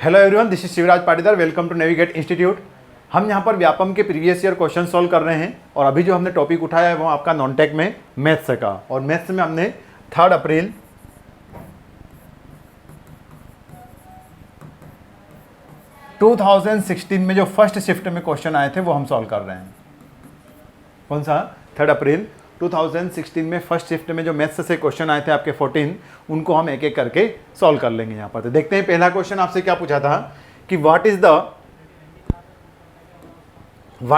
Hello everyone, this is Shivraj Patidar. Welcome to Navigate Institute. हम यहाँ पर व्यापम के प्रीवियस ईयर क्वेश्चन सॉल्व कर रहे हैं और अभी जो हमने टॉपिक उठाया है वो आपका नॉन टेक में मैथ्स का। और मैथ्स में हमने 3 अप्रैल 2016 में जो फर्स्ट शिफ्ट में क्वेश्चन आए थे वो हम सॉल्व कर रहे हैं। कौन सा? 3 अप्रैल 2016 में फर्स्ट शिफ्ट में जो मैथ्स से क्वेश्चन आए थे आपके 14, उनको हम एक एक करके सॉल्व कर लेंगे यहाँ पर। तो देखते हैं पहला क्वेश्चन आपसे क्या पूछा था कि what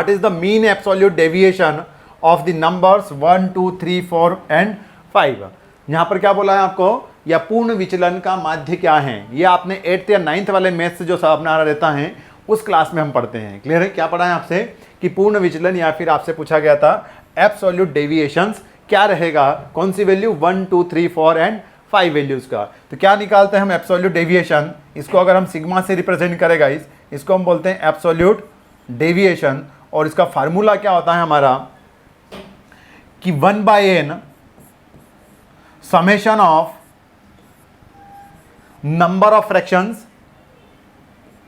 is the mean absolute deviation of the numbers 1 2 3 4 and 5। यहाँ पर क्या बोला है आपको, या पूर्ण विचलन का माध्य क्या है। ये आपने 8th या 9th वाले मैथ्स जो अपना रहता है उस क्लास में हम पढ़ते हैं। क्लियर है? क्या पढ़ा है आपसे कि पूर्ण विचलन, या फिर आपसे पूछा गया था एब्सोल्यूट डेविएशंस क्या रहेगा, कौन सी वैल्यू, 1 2 3 4 एंड 5 वैल्यूज का। तो क्या निकालते हैं हम एब्सोल्यूट डेविएशन। इसको अगर हम सिग्मा से रिप्रेजेंट करेगा इसको हम बोलते हैं एब्सोल्यूट डेविएशन। और इसका फार्मूला क्या होता है हमारा कि 1/n summation of number of fractions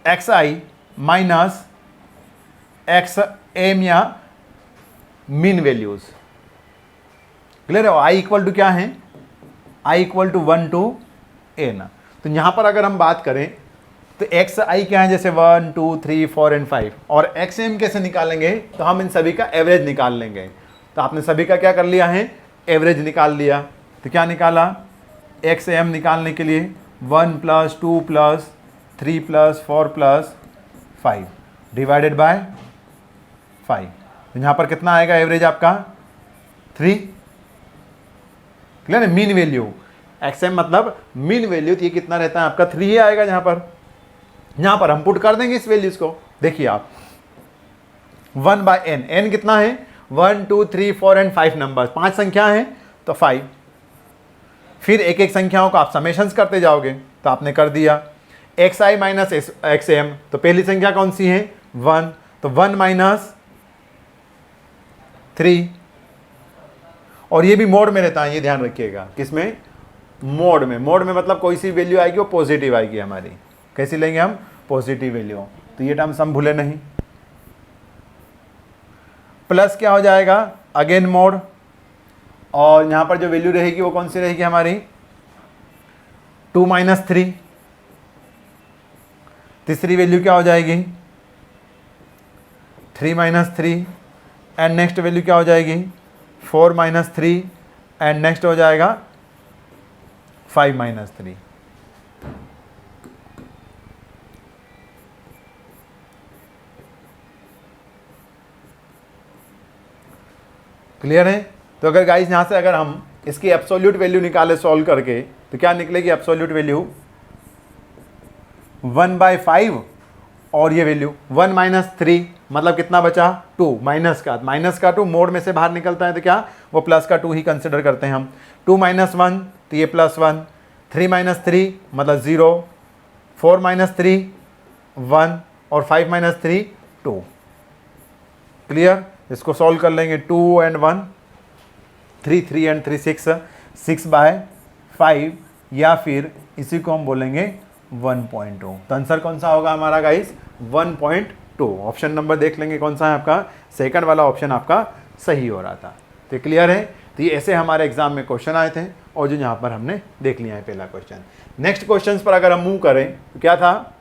xi minus xm या मीन वैल्यूज। क्लियर है? i इक्वल टू क्या है, i equal to 1 to n। तो यहां पर अगर हम बात करें तो xi क्या है, जैसे 1 2 3 4 एंड 5, और xm कैसे निकालेंगे, तो हम इन सभी का एवरेज निकाल लेंगे। तो आपने सभी का क्या कर लिया है, एवरेज निकाल लिया। तो क्या निकाला, xm निकालने के लिए 1 + 2 + 3 + 4 + 5 डिवाइडेड बाय 5। तो यहाँ पर कितना आएगा एवरेज आपका 3। क्लियर है? मीन वैल्यू xm मतलब मीन वैल्यू, तो ये कितना रहता है आपका 3 ही आएगा। यहाँ पर हम पुट कर देंगे इस वैल्यूज को। देखिए आप 1/n, n कितना है, 1 2 3 4 एंड 5 नंबर, 5 संख्या है तो 5। फिर एक एक संख्याओं को आप समेशंस करते जाओगे। तो आपने कर दिया xi माइनस xm, तो पहली संख्या कौन सी है 1, तो 1 - 3। और ये भी मोड में रहता है, ये ध्यान रखिएगा। किसमें? मोड में। मोड में मतलब कोई सी वैल्यू आएगी वो पॉजिटिव आएगी हमारी। कैसी लेंगे हम? Positive value. तो ये टर्म्स हम भूले नहीं। प्लस क्या हो जाएगा, अगेन मोड। और यहां पर जो वैल्यू रहेगी वो कौन सी रहेगी हमारी 2 - 3। तीसरी वैल्यू क्या हो जाएगी 3 - 3 एंड नेक्स्ट वैल्यू क्या हो जाएगी 4 - 3 एंड नेक्स्ट हो जाएगा 5 - 3। क्लियर है? तो अगर गाइस यहां से अगर हम इसकी एब्सोल्यूट वैल्यू निकाले सॉल्व करके, तो क्या निकलेगी एब्सोल्यूट वैल्यू 1/5। और ये वैल्यू 1 - 3 मतलब कितना बचा 2, माइनस का 2 मोड में से बाहर निकलता है तो क्या वो प्लस का 2 ही कंसिडर करते हैं हम। 2 - 1 तो ये +1, 3 - 3 मतलब 0, 4 - 3 1 और 5 - 3 2। क्लियर? इसको सॉल्व कर लेंगे 2 and 1 3 3 and 3 6 6/5, या फिर इसी को हम बोलेंगे 1.2। तो आंसर कौन सा होगा हमारा गाइस 1.2। ऑप्शन नंबर देख लेंगे कौन सा है आपका, सेकंड वाला ऑप्शन आपका सही हो रहा था। तो क्लियर है? तो ये ऐसे हमारे एग्जाम में क्वेश्चन आए थे और जो यहाँ पर हमने देख लिया है पहला क्वेश्चन। नेक्स्ट क्वेश्चन पर अगर हम मूव करें तो क्या था,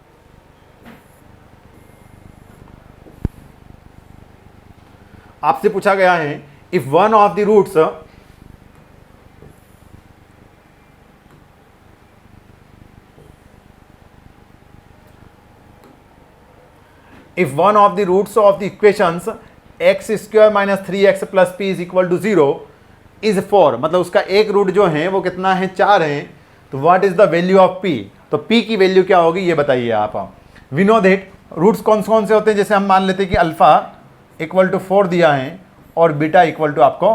आपसे पूछा गया है if one of the roots if one of the roots of the equations x² - 3x + p = 0 is 4, मतलब उसका एक रूट जो है वो कितना है 4 है। तो what is the value of p, तो p की वैल्यू क्या होगी ये बताइए आप। वी नो दैट रूट्स कौन कौन से होते हैं, जैसे हम मान लेते हैं कि अल्फा = 4 दिया है और बीटा = आपको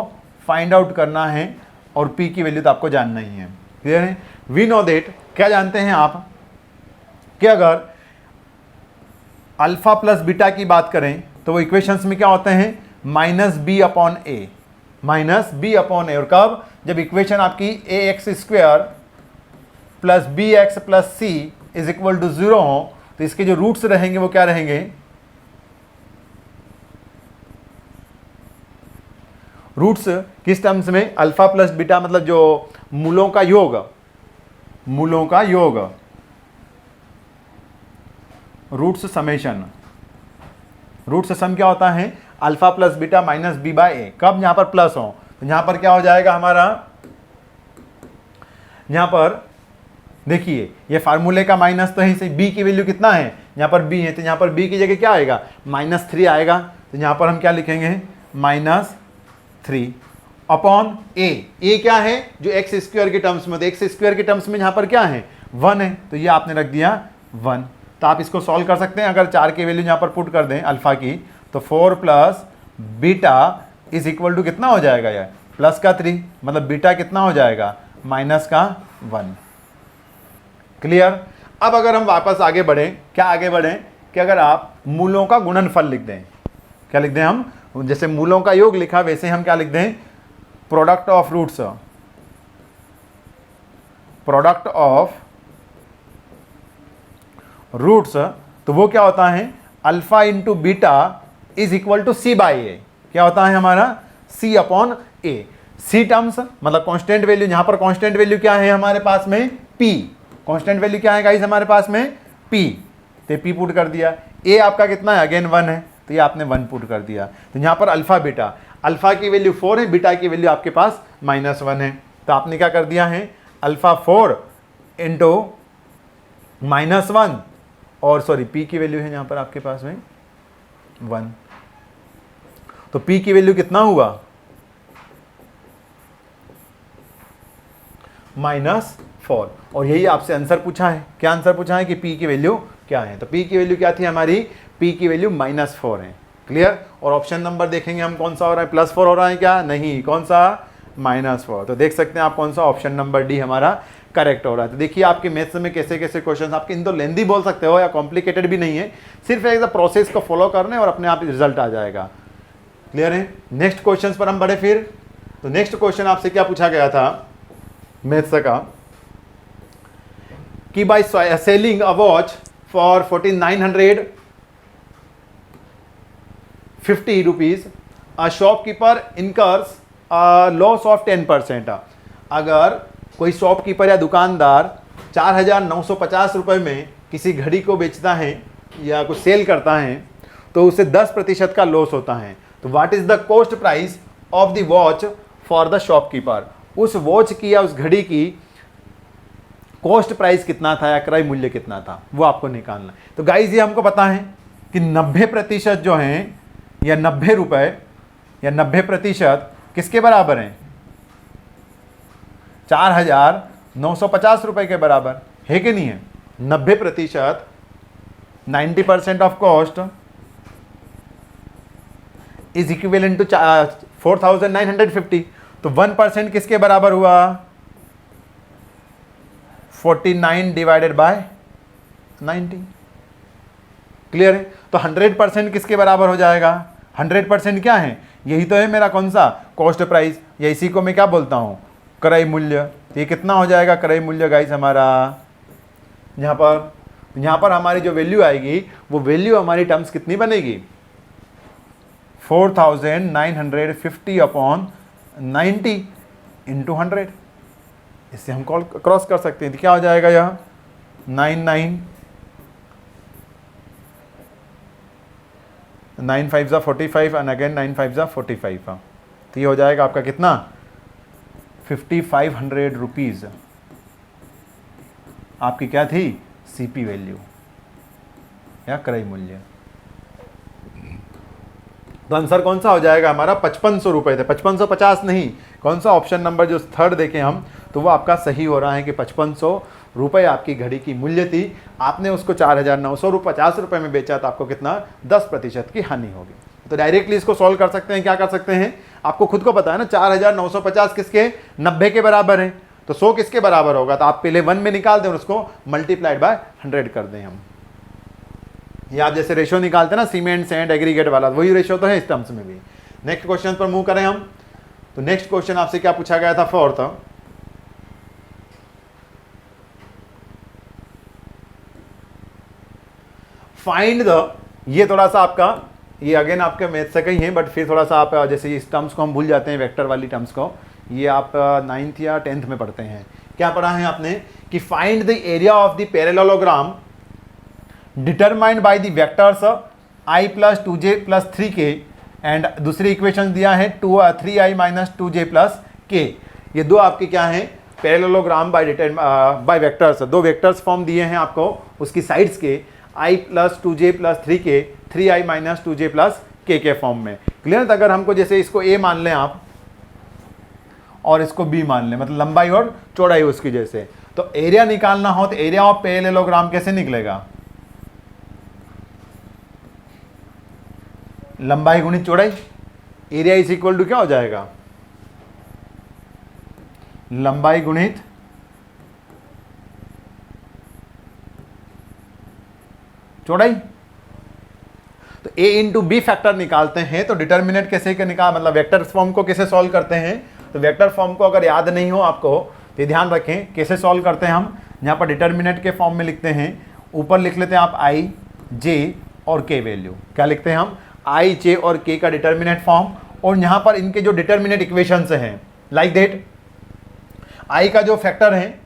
फाइंड आउट करना है और p की वैल्यू तो आपको जानना ही है। क्लियर है? वी नो दैट, क्या जानते हैं आप कि अगर अल्फा प्लस बीटा की बात करें तो वो इक्वेशंस में क्या होते हैं -b/a, -b/a। और कब, जब इक्वेशन आपकी ax² + bx + c = 0 हो तो इसके जो रूट्स रहेंगे वो क्या रहेंगे, रूट्स किस टर्म्स में, अल्फा प्लस बीटा, मतलब जो मूलों का योग, मूलों का योग, रूट्स समेशन, रूट्स सम क्या होता है, alpha plus beta minus B by A. कब, यहां पर प्लस हो, तो यहां पर क्या हो जाएगा हमारा, यहां पर देखिए ये फार्मूले का माइनस तो है, इसे बी की वैल्यू कितना है, यहां पर बी है, तो यहां पर बी की जगह क्या आएगा, -3 आएगा। तो यहां पर हम क्या लिखेंगे, -3 अपॉन ए क्या है, जो एक्स स्क्वायर के टर्म्स में, तो एक्स स्क्वायर के टर्म्स में यहां पर क्या है, 1 है, तो ये आपने रख दिया 1। तो आप इसको सॉल्व कर सकते हैं, अगर 4 की वैल्यू यहां पर पुट कर दें अल्फा की, तो 4 plus beta is equal to कितना हो जाएगा यार, +3, मतलब बीटा कितना हो जाएगा, -1। क्लियर। अब अगर हम वापस आगे बढ़ें, क्या आगे बढ़ें कि अगर आप मूलों का गुणनफल लिख दें, क्या लिख दें हम, जैसे मूलों का योग लिखा वैसे हम क्या लिख दें, product of roots, product of roots, तो वो क्या होता है, alpha into beta is equal to C by A. क्या होता है हमारा, C upon A. C terms मतलब कांस्टेंट वैल्यू, यहां पर कांस्टेंट वैल्यू क्या है हमारे पास में, पी। कांस्टेंट वैल्यू क्या है गाइस हमारे पास में, पी। तो पी पुट कर दिया। ए आपका कितना है, अगेन 1 है, तो ये आपने 1 पुट कर दिया। तो यहां पर अल्फा बीटा, अल्फा की वैल्यू 4 है, बीटा की वैल्यू आपके पास -1 है, तो आपने क्या कर दिया है, अल्फा 4 इंटू -1, और सॉरी पी की वैल्यू है यहां पर आपके पास में 1, तो पी की वैल्यू कितना हुआ, -4। और यही आपसे आंसर पूछा है, क्या आंसर पूछा है कि पी की वैल्यू क्या है, तो पी की वैल्यू क्या थी हमारी, पी की वैल्यू -4 है। क्लियर। और ऑप्शन नंबर देखेंगे हम कौन सा हो रहा है, +4 हो रहा है क्या, नहीं, कौन सा, -4। तो देख सकते हैं आप कौन सा, ऑप्शन नंबर डी हमारा करेक्ट हो रहा है। तो देखिए आपके मैथ्स में कैसे कैसे क्वेश्चन, आपके इन तो लेंदी बोल सकते हो या कॉम्प्लिकेटेड भी नहीं है, सिर्फ एक प्रोसेस को फॉलो करने और अपने आप रिजल्ट आ जाएगा। क्लियर है। नेक्स्ट क्वेश्चन पर हम बढ़े फिर। तो नेक्स्ट क्वेश्चन आपसे क्या पूछा गया था मैथ्स का, कि by selling a watch for 14,950 rupees a shopkeeper incurs a loss of 10%। अगर कोई शॉपकीपर या दुकानदार 4,950 रुपये में किसी घड़ी को बेचता है या कुछ सेल करता है तो उसे 10% का लॉस होता है, तो what is the cost price of the watch for the shopkeeper. उस वॉच की या उस घड़ी की कॉस्ट प्राइस कितना था या क्रय मूल्य कितना था, वो आपको निकालना है। तो गाइज ये हमको पता है कि 90% जो है या 90 रुपए या 90% किसके बराबर हैं, 4,950 रुपए के बराबर है कि नहीं है। 90%, 90% of cost is equivalent to 4,950। तो 1% किसके बराबर हुआ, 49 डिवाइडेड बाय 90। क्लियर है। तो 100% किसके बराबर हो जाएगा, 100% क्या है, यही तो है मेरा कौन सा, कॉस्ट प्राइस, या इसी को मैं क्या बोलता हूं, क्रय मूल्य। ये कितना हो जाएगा क्रय मूल्य गाइस हमारा, यहां पर हमारी जो वैल्यू आएगी वो वैल्यू हमारी टर्म्स कितनी बनेगी, 4,950 अपॉन 90 इंटू 100। इससे हम क्रॉस कर सकते हैं, तो क्या हो जाएगा यह 9 5 जा 45 एंड अगेन 9 5 जा 45। तो ये हो जाएगा आपका कितना, 5,500 रुपीज आपकी क्या थी, सीपी वैल्यू या क्रय मूल्य। तो आंसर कौन सा हो जाएगा हमारा, 5,500 रुपए थे, 5,550 नहीं, कौन सा ऑप्शन नंबर जो थर्ड देखें हम, तो वो आपका सही हो रहा है कि 5,500 रुपए आपकी घड़ी की मूल्य थी। आपने उसको 4,950 रुपए में बेचा, तो आपको कितना, 10% की हानि होगी। तो डायरेक्टली इसको सॉल्व कर सकते हैं, क्या कर सकते हैं, आपको खुद को पता है ना 4,950 किसके, 90 के बराबर है, तो 100 किसके बराबर होगा, तो आप पहले 1 में निकाल दें और उसको मल्टीप्लाइड बाय 100 कर दें हम। ये आप जैसे रेशो निकालते हैं ना सीमेंट सैंड एग्रीगेट वाला, वही रेशो तो है इस टर्म्स में भी। नेक्स्ट क्वेश्चन पर मूव करें हम। तो नेक्स्ट क्वेश्चन आपसे क्या पूछा गया था, फोर्थ, फाइंड द, ये थोड़ा सा आपका, ये अगेन आपके मैथ से कहीं है, बट फिर थोड़ा सा आप जैसे इस टर्म्स को हम भूल जाते हैं, वेक्टर वाली टर्म्स को, ये आप 9th या 10th में पढ़ते हैं। क्या पढ़ा है आपने कि find the area of the parallelogram determined by the vectors i + 2j + 3k, and दूसरी इक्वेशन दिया है 3i - 2j + k। ये दो आपके क्या हैं, पैरेललोग्राम बाय वेक्टर्स, दो वेक्टर्स फॉर्म दिए हैं आपको उसकी साइड्स के, i + 2j + 3k, 3i - 2j + k के फॉर्म में। क्लियर? तो अगर हमको जैसे इसको a मान लें आप और इसको b मान लें, मतलब लंबाई और चौड़ाई उसकी जैसे, तो एरिया निकालना हो तो एरिया ऑफ पैरेललोग्राम कैसे निकलेगा? लंबाई गुणित चौड़ाई, एरिया इज इक्वल टू क्या हो जाएगा? लंबाई गुणित चौड़ाई। तो a इंटू बी फैक्टर निकालते हैं तो डिटर्मिनेंट कैसे का निकाल, मतलब वेक्टर फॉर्म को कैसे सॉल्व करते हैं? तो वेक्टर फॉर्म को अगर याद नहीं हो आपको तो ध्यान रखें कैसे सॉल्व करते हैं हम। यहाँ पर डिटर्मिनेंट के फॉर्म में लिखते हैं, ऊपर लिख लेते हैं आप i, j और k वैल्यू। क्या लिखते हैं हम? i, j और k का डिटर्मिनेंट फॉर्म, और यहाँ पर इनके जो डिटर्मिनेंट इक्वेशन हैं लाइक दैट, i का जो फैक्टर है,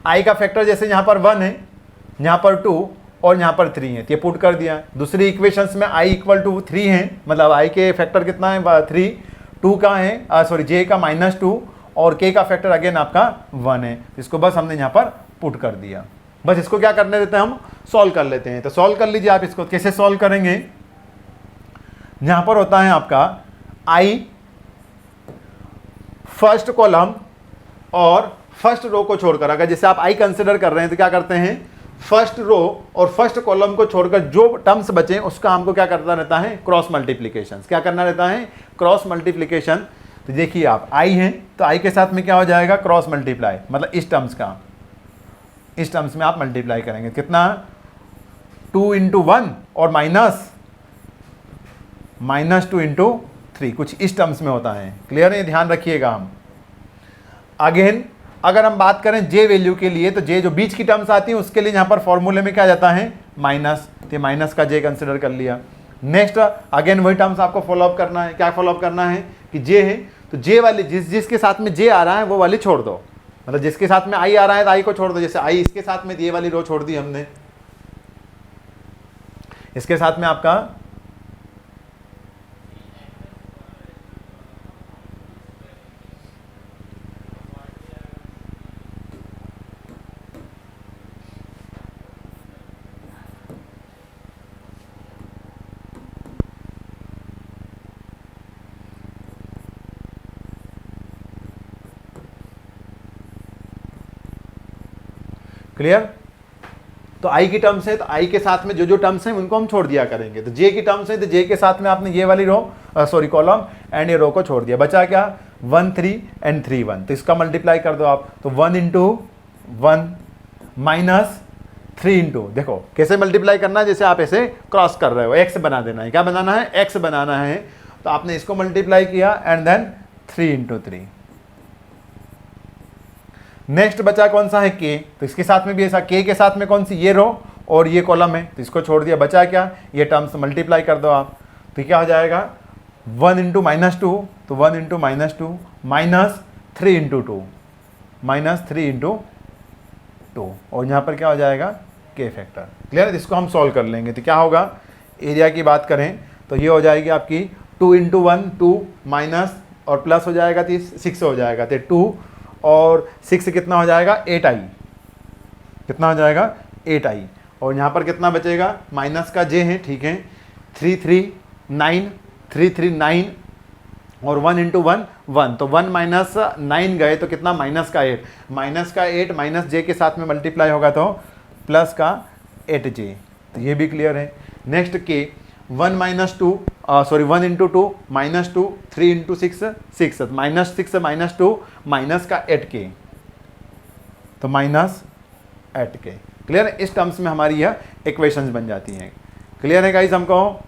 i का फैक्टर जैसे यहाँ पर 1 है, यहाँ पर 2 और यहाँ पर 3 है, तो ये पुट कर दिया। दूसरी इक्वेशंस में i = 3 है, मतलब i के फैक्टर कितना है? 3, 2 का है सॉरी j का -2 और k का फैक्टर अगेन आपका 1 है। इसको बस हमने यहाँ पर पुट कर दिया। बस इसको क्या करने देते हैं हम? सॉल्व कर लेते हैं। तो सॉल्व कर लीजिए आप इसको। कैसे सॉल्व करेंगे? यहाँ पर होता है आपका i फर्स्ट कॉलम और फर्स्ट रो को छोड़कर, अगर जैसे आप i कंसिडर कर रहे हैं तो क्या करते हैं? फर्स्ट रो और फर्स्ट कॉलम को छोड़कर जो टर्म्स बचे उसका हमको क्या करना रहता है? Cross multiplication. क्या करना रहता है? Cross multiplication. तो देखिए आप i हैं तो i के साथ में क्या हो जाएगा? क्रॉस मल्टीप्लाई, मतलब इस टर्म्स का, इस टर्म्स में आप मल्टीप्लाई करेंगे। कितना? 2 × 1 और -2 × 3, कुछ इस टर्म्स में होता है। क्लियर है? ध्यान रखिएगा। हम अगेन अगर हम बात करें j वैल्यू के लिए, तो j जो बीच की टर्म्स आती है उसके लिए यहाँ पर फॉर्मूले में क्या जाता है? माइनस, तो माइनस का j कंसिडर कर लिया। नेक्स्ट अगेन वही टर्म्स आपको फॉलोअप करना है। क्या फॉलोअप करना है कि j है तो j वाली जिसके साथ में j आ रहा है वो वाली छोड़ दो, मतलब जिसके साथ में i आ रहा है तो i को छोड़ दो। जैसे i इसके साथ में ये वाली रो छोड़ दी हमने, इसके साथ में आपका क्लियर? तो i की टर्म्स है तो i के साथ में जो जो टर्म्स हैं उनको हम छोड़ दिया करेंगे। तो j की टर्म्स है तो j के साथ में आपने ये वाली रो सॉरी कॉलम एंड ये रो को छोड़ दिया। बचा क्या? 1 3 एंड 3 1। तो इसका मल्टीप्लाई कर दो आप, तो 1 × 1 -3 × देखो कैसे मल्टीप्लाई करना है, जैसे आप ऐसे क्रॉस कर रहे हो, x बना देना है। क्या बनाना है? x बनाना है। तो आपने इसको मल्टीप्लाई किया एंड देन 3 × 3। नेक्स्ट बचा कौन सा है? k। तो इसके साथ में भी ऐसा, k के साथ में कौन सी? ये रो और ये कॉलम है, तो इसको छोड़ दिया। बचा क्या? ये टर्म्स मल्टीप्लाई कर दो आप, तो क्या हो जाएगा? 1 × -2, तो 1 × -2 -3 × 2, -3 × 2, और यहाँ पर क्या हो जाएगा? k factor. क्लियर? इसको हम सॉल्व कर लेंगे तो क्या होगा? एरिया की बात करें तो ये हो जाएगी आपकी 2 × 1 2 माइनस और प्लस हो जाएगा तो 6 हो जाएगा, तो 2 और 6 कितना हो जाएगा? 8i। कितना हो जाएगा? 8i। और यहाँ पर कितना बचेगा? माइनस का j है, ठीक है, 3 3 9 3 3 9 और 1 × 1 1, तो 1 - 9 गए तो कितना? माइनस का 8, माइनस का 8 माइनस j के साथ में मल्टीप्लाई होगा तो प्लस का 8j। तो ये भी क्लियर है। नेक्स्ट k 1 - 2 सॉरी 1 × 2 -2 3 × 6 6, -6 -2 माइनस का 8k, तो -8k। क्लियर है? इस टर्म्स में हमारी यह इक्वेशंस बन जाती हैं। क्लियर है गाइस हमको?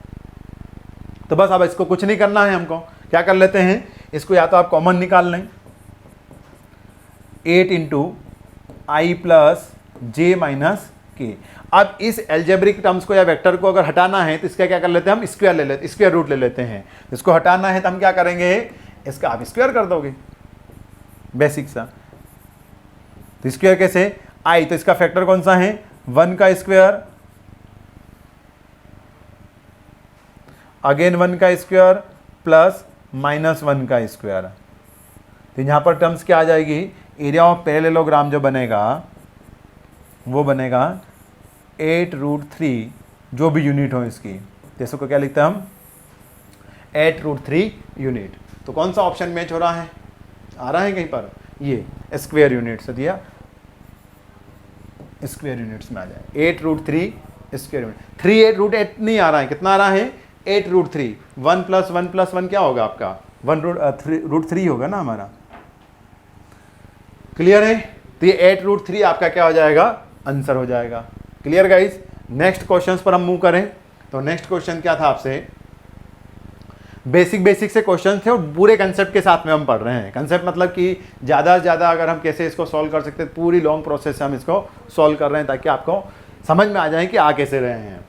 तो बस अब इसको कुछ नहीं करना है हमको। क्या कर लेते हैं? इसको या तो आप कॉमन निकाल लें, 8 × i + j - के। अब इस एल्जेब्रिक टर्म्स को या वेक्टर को अगर हटाना है तो इसका क्या कर लेते हैं हम, स्क्वायर ले लेते, स्क्वायर रूट ले लेते हैं। इसको हटाना है तो हम क्या करेंगे, इसका आप स्क्वायर कर दोगे, बेसिक सा। तो स्क्वायर कैसे, आई तो इसका फैक्टर कौन सा है, 1 का स्क्वायर, अगेन 1 का स्क्वायर प्लस -1 का स्क्वायर। तो यहां पर टर्म्स क्या आ जाएगी, एरिया ऑफ पैरेललोग्राम जो बनेगा वो बनेगा 8√3 जो भी यूनिट हो इसकी, जैसे को क्या लिखते हैं हम 8√3 यूनिट। तो कौन सा ऑप्शन मैच हो रहा है, आ रहा है कहीं पर, ये स्क्वायर यूनिट से दिया, स्क्वायर यूनिट्स में आ जाए 8√3 स्क्वायर यूनिट। 3 8√8 नहीं आ रहा है, कितना आ रहा है 8√3, 1 + 1 + 1 क्या होगा आपका 1√3 होगा ना हमारा, क्लियर है। तो ये 8√3 आपका क्या हो जाएगा, आंसर हो जाएगा। Clear guys. नेक्स्ट क्वेश्चंस पर हम मूव करें। तो नेक्स्ट क्वेश्चन क्या था आपसे, बेसिक से क्वेश्चन थे और पूरे कंसेप्ट के साथ में हम पढ़ रहे हैं। कंसेप्ट मतलब कि ज़्यादा से ज़्यादा अगर हम कैसे इसको सॉल्व कर सकते हैं, पूरी लॉन्ग प्रोसेस से हम इसको सॉल्व कर रहे हैं ताकि आपको समझ में आ जाए कि आ कैसे रहे हैं।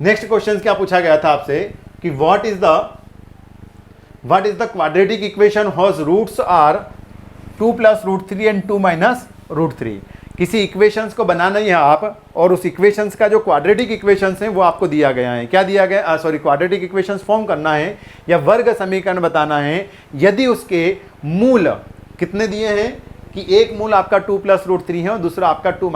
नेक्स्ट क्वेश्चन क्या पूछा गया था आपसे कि what is the quadratic equation whose roots are 2 + √3 and 2 - √3। किसी इक्वेशंस को बनाना ही है आप, और उस इक्वेशंस का जो क्वाड्रेटिक इक्वेशंस हैं वो आपको दिया गया है। क्या दिया गया, क्वाड्रेटिक इक्वेशंस फॉर्म करना है या वर्ग समीकरण बताना है, यदि उसके मूल कितने दिए हैं कि एक मूल आपका 2 + √3 है और दूसरा आपका 2 -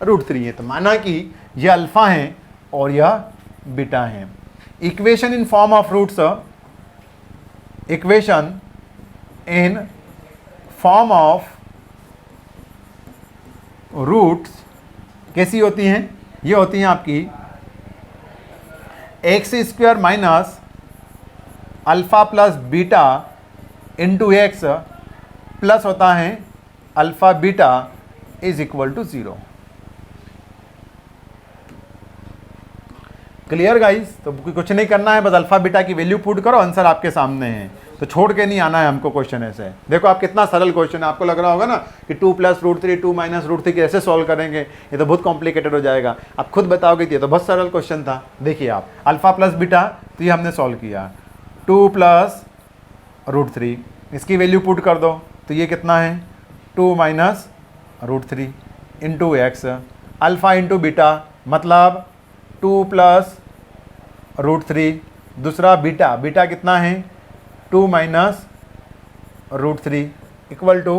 √3 है। तो माना कि यह अल्फा है और यह बीटा है। Equation in form of roots, equation in form of roots कैसी होती हैं, ये होती हैं आपकी x² minus alpha plus beta into x plus होता है alpha beta is equal to 0। Clear guys. तो कुछ नहीं करना है, बस अल्फा बीटा की वैल्यू पुट करो, आंसर आपके सामने है। तो छोड़ के नहीं आना है हमको क्वेश्चन ऐसे। देखो आप कितना सरल क्वेश्चन है, आपको लग रहा होगा ना कि 2 + √3 2 - √3 कैसे सॉल्व करेंगे, ये तो बहुत कॉम्प्लिकेटेड हो जाएगा। आप खुद बताओगे कि ये तो बहुत सरल क्वेश्चन था। देखिए आप अल्फा प्लस बीटा, तो ये हमने सॉल्व किया 2 + √3, इसकी वैल्यू पुट कर दो तो ये कितना है 2 - √3 into x, alpha into beta मतलब 2 + √3, दूसरा बीटा, बीटा कितना है 2 - √3 इक्वल टू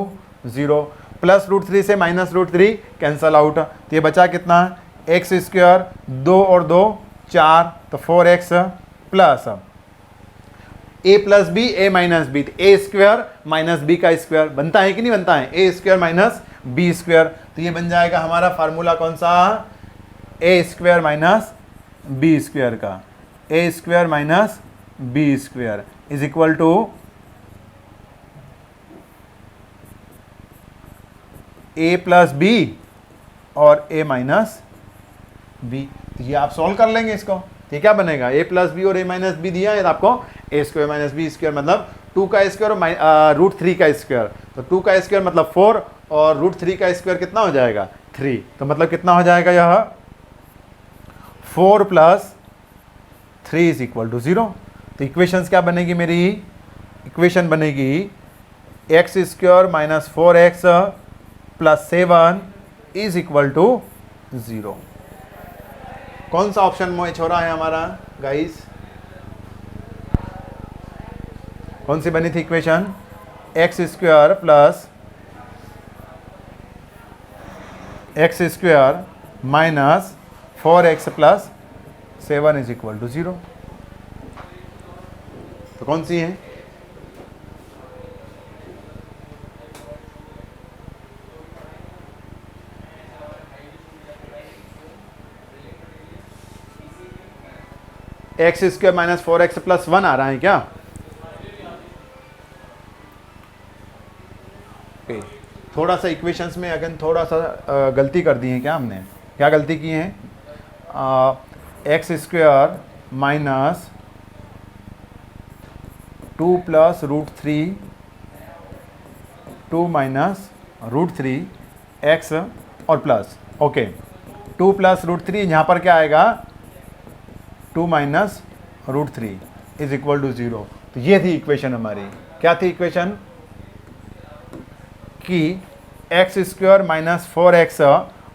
0, प्लस √3 से -√3 कैंसल आउट, तो ये बचा कितना x², 2 और 2 4, तो 4x plus a + b a - b, a² - b का स्क्वायर बनता है कि नहीं बनता है, a² - b²। तो ये बन जाएगा हमारा फार्मूला कौन सा, a² - b² का, a² - b² is equal to a + b और a - b। ये आप सॉल्व कर लेंगे इसको, तो क्या बनेगा a + b और a - b दिया है तो आपको a² - b² मतलब 2 का स्क्वायर और √3 का स्क्वायर, तो 2 का स्क्वायर मतलब 4 और √3 का स्क्वायर कितना हो जाएगा 3, तो मतलब कितना हो जाएगा यह 4 + 3 इज इक्वल टू 0। तो इक्वेशंस क्या बनेगी मेरी, इक्वेशन बनेगी x² - 4x + 7 is equal to 0। कौन सा ऑप्शन मैच हो रहा है हमारा गाइस, कौन सी बनी थी equation, x² + -4x + 7 is equal to 0। तो कौन सी है, x² - 4x + 1 आ रहा है क्या, थोड़ा सा इक्वेशंस में अगेन थोड़ा सा गलती कर दी है क्या हमने, क्या गलती की है, x² - 2 + √3 2 - √3 x और प्लस, ओके। 2 प्लस रूट 3, यहाँ पर क्या आएगा 2 minus root 3 is equal to 0। तो ये थी इक्वेशन हमारी। क्या थी इक्वेशन कि एक्स स्क्वायर माइनस 4x,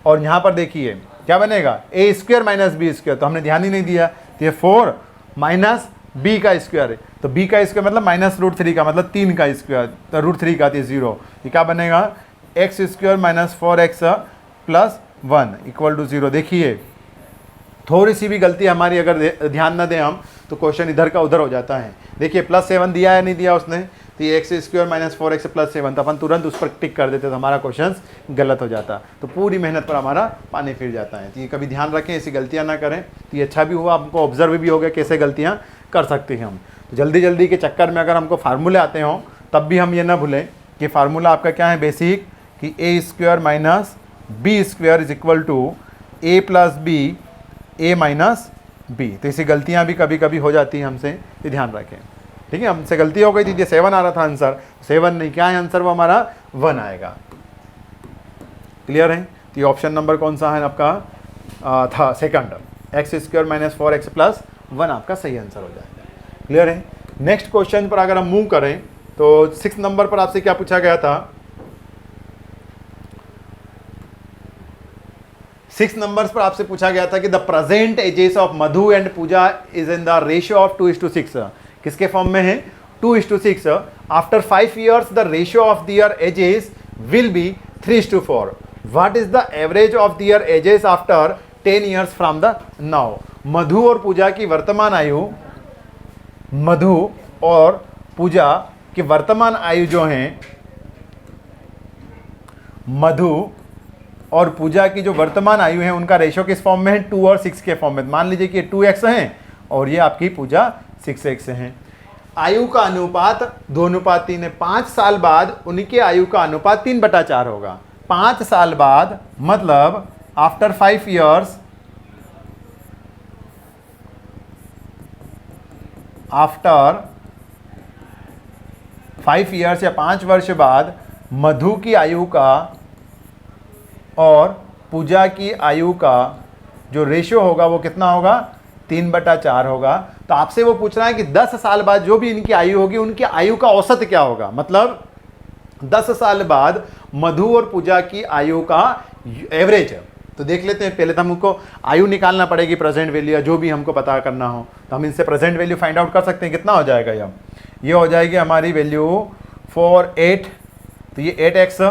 और यहाँ पर देखिए क्या बनेगा ए स्क्वायर माइनस बी स्क्वायर, तो हमने ध्यान ही नहीं दिया। तो ये 4 माइनस बी का स्क्वायर है, तो बी का स्क्वायर मतलब माइनस रूट 3 का, मतलब 3 का स्क्वायर, तो रूट 3 का, तो 0। ये क्या बनेगा x square minus 4x plus 1 equal to 0। देखिए थोड़ी सी भी गलती हमारी अगर ध्यान न दें हम, तो क्वेश्चन इधर का उधर हो जाता है। देखिए प्लस 7 दिया है नहीं दिया उसने, तो ये x square minus 4x plus 7, तो अपन तुरंत उस पर टिक कर देते तो हमारा क्वेश्चन गलत हो जाता, तो पूरी मेहनत पर हमारा पानी फिर जाता है। तो ये कभी ध्यान रखें, ऐसी गलतियां ना करें। तो ये अच्छा भी हुआ, हमको ऑब्जर्व भी हो गया कैसे गलतियां कर सकते हैं हम। तो जल्दी जल्दी के चक्कर में अगर हमको फार्मूले आते हों तब भी हम ये ना भूलें कि फार्मूला आपका क्या है बेसिक, कि A square minus B square is equal to A plus B A minus B. तो ऐसी गलतियाँ भी कभी कभी हो जाती हैं हमसे, ये ध्यान रखें। ठीक है, हमसे गलती हो गई थी, ये 7 आ रहा था आंसर, 7 नहीं, क्या है आंसर वो हमारा 1 आएगा। क्लियर है? तो ये ऑप्शन नंबर कौन सा है आपका था second, x square minus 4x plus 1 आपका सही आंसर हो जाएगा। क्लियर है? नेक्स्ट क्वेश्चन पर अगर हम मूव करें तो 6 नंबर पर आपसे क्या पूछा गया था, 6 नंबर्स पर आपसे पूछा गया था कि the present ages of Madhu and Puja is in the ratio of 2:6। किसके फॉर्म में है 2:6। After 5 years the ratio of their ages will be 3:4। What is the average of their ages after 10 years from the now. Madhu और पूजा की वर्तमान आयु, मधु और पूजा की वर्तमान आयु जो है, मधु और पूजा की जो वर्तमान आयु है उनका रेशो किस फॉर्म में है 2 और 6 के फॉर्म में। मान लीजिए कि 2x है और ये आपकी पूजा 6x है। आयु का अनुपात 2:3 है। 5 साल बाद उनके आयु का अनुपात 3/4 होगा। 5 साल बाद मतलब आफ्टर 5 years, आफ्टर 5 years या 5 वर्ष बाद मधु की आयु का और पूजा की आयु का जो रेशियो होगा वो कितना होगा 3/4 होगा। तो आपसे वो पूछ रहा है कि 10 साल बाद जो भी इनकी आयु होगी उनकी आयु का औसत क्या होगा। मतलब 10 साल बाद मधु और पूजा की आयु का एवरेज। तो देख लेते हैं, पहले तो हमको आयु निकालना पड़ेगी, प्रेजेंट वैल्यू या जो भी हमको पता करना हो, तो हम इनसे प्रेजेंट वैल्यू फाइंड आउट कर सकते हैं। कितना हो जाएगा ये हो जाएगी हमारी वैल्यू 4 8, तो ये 8x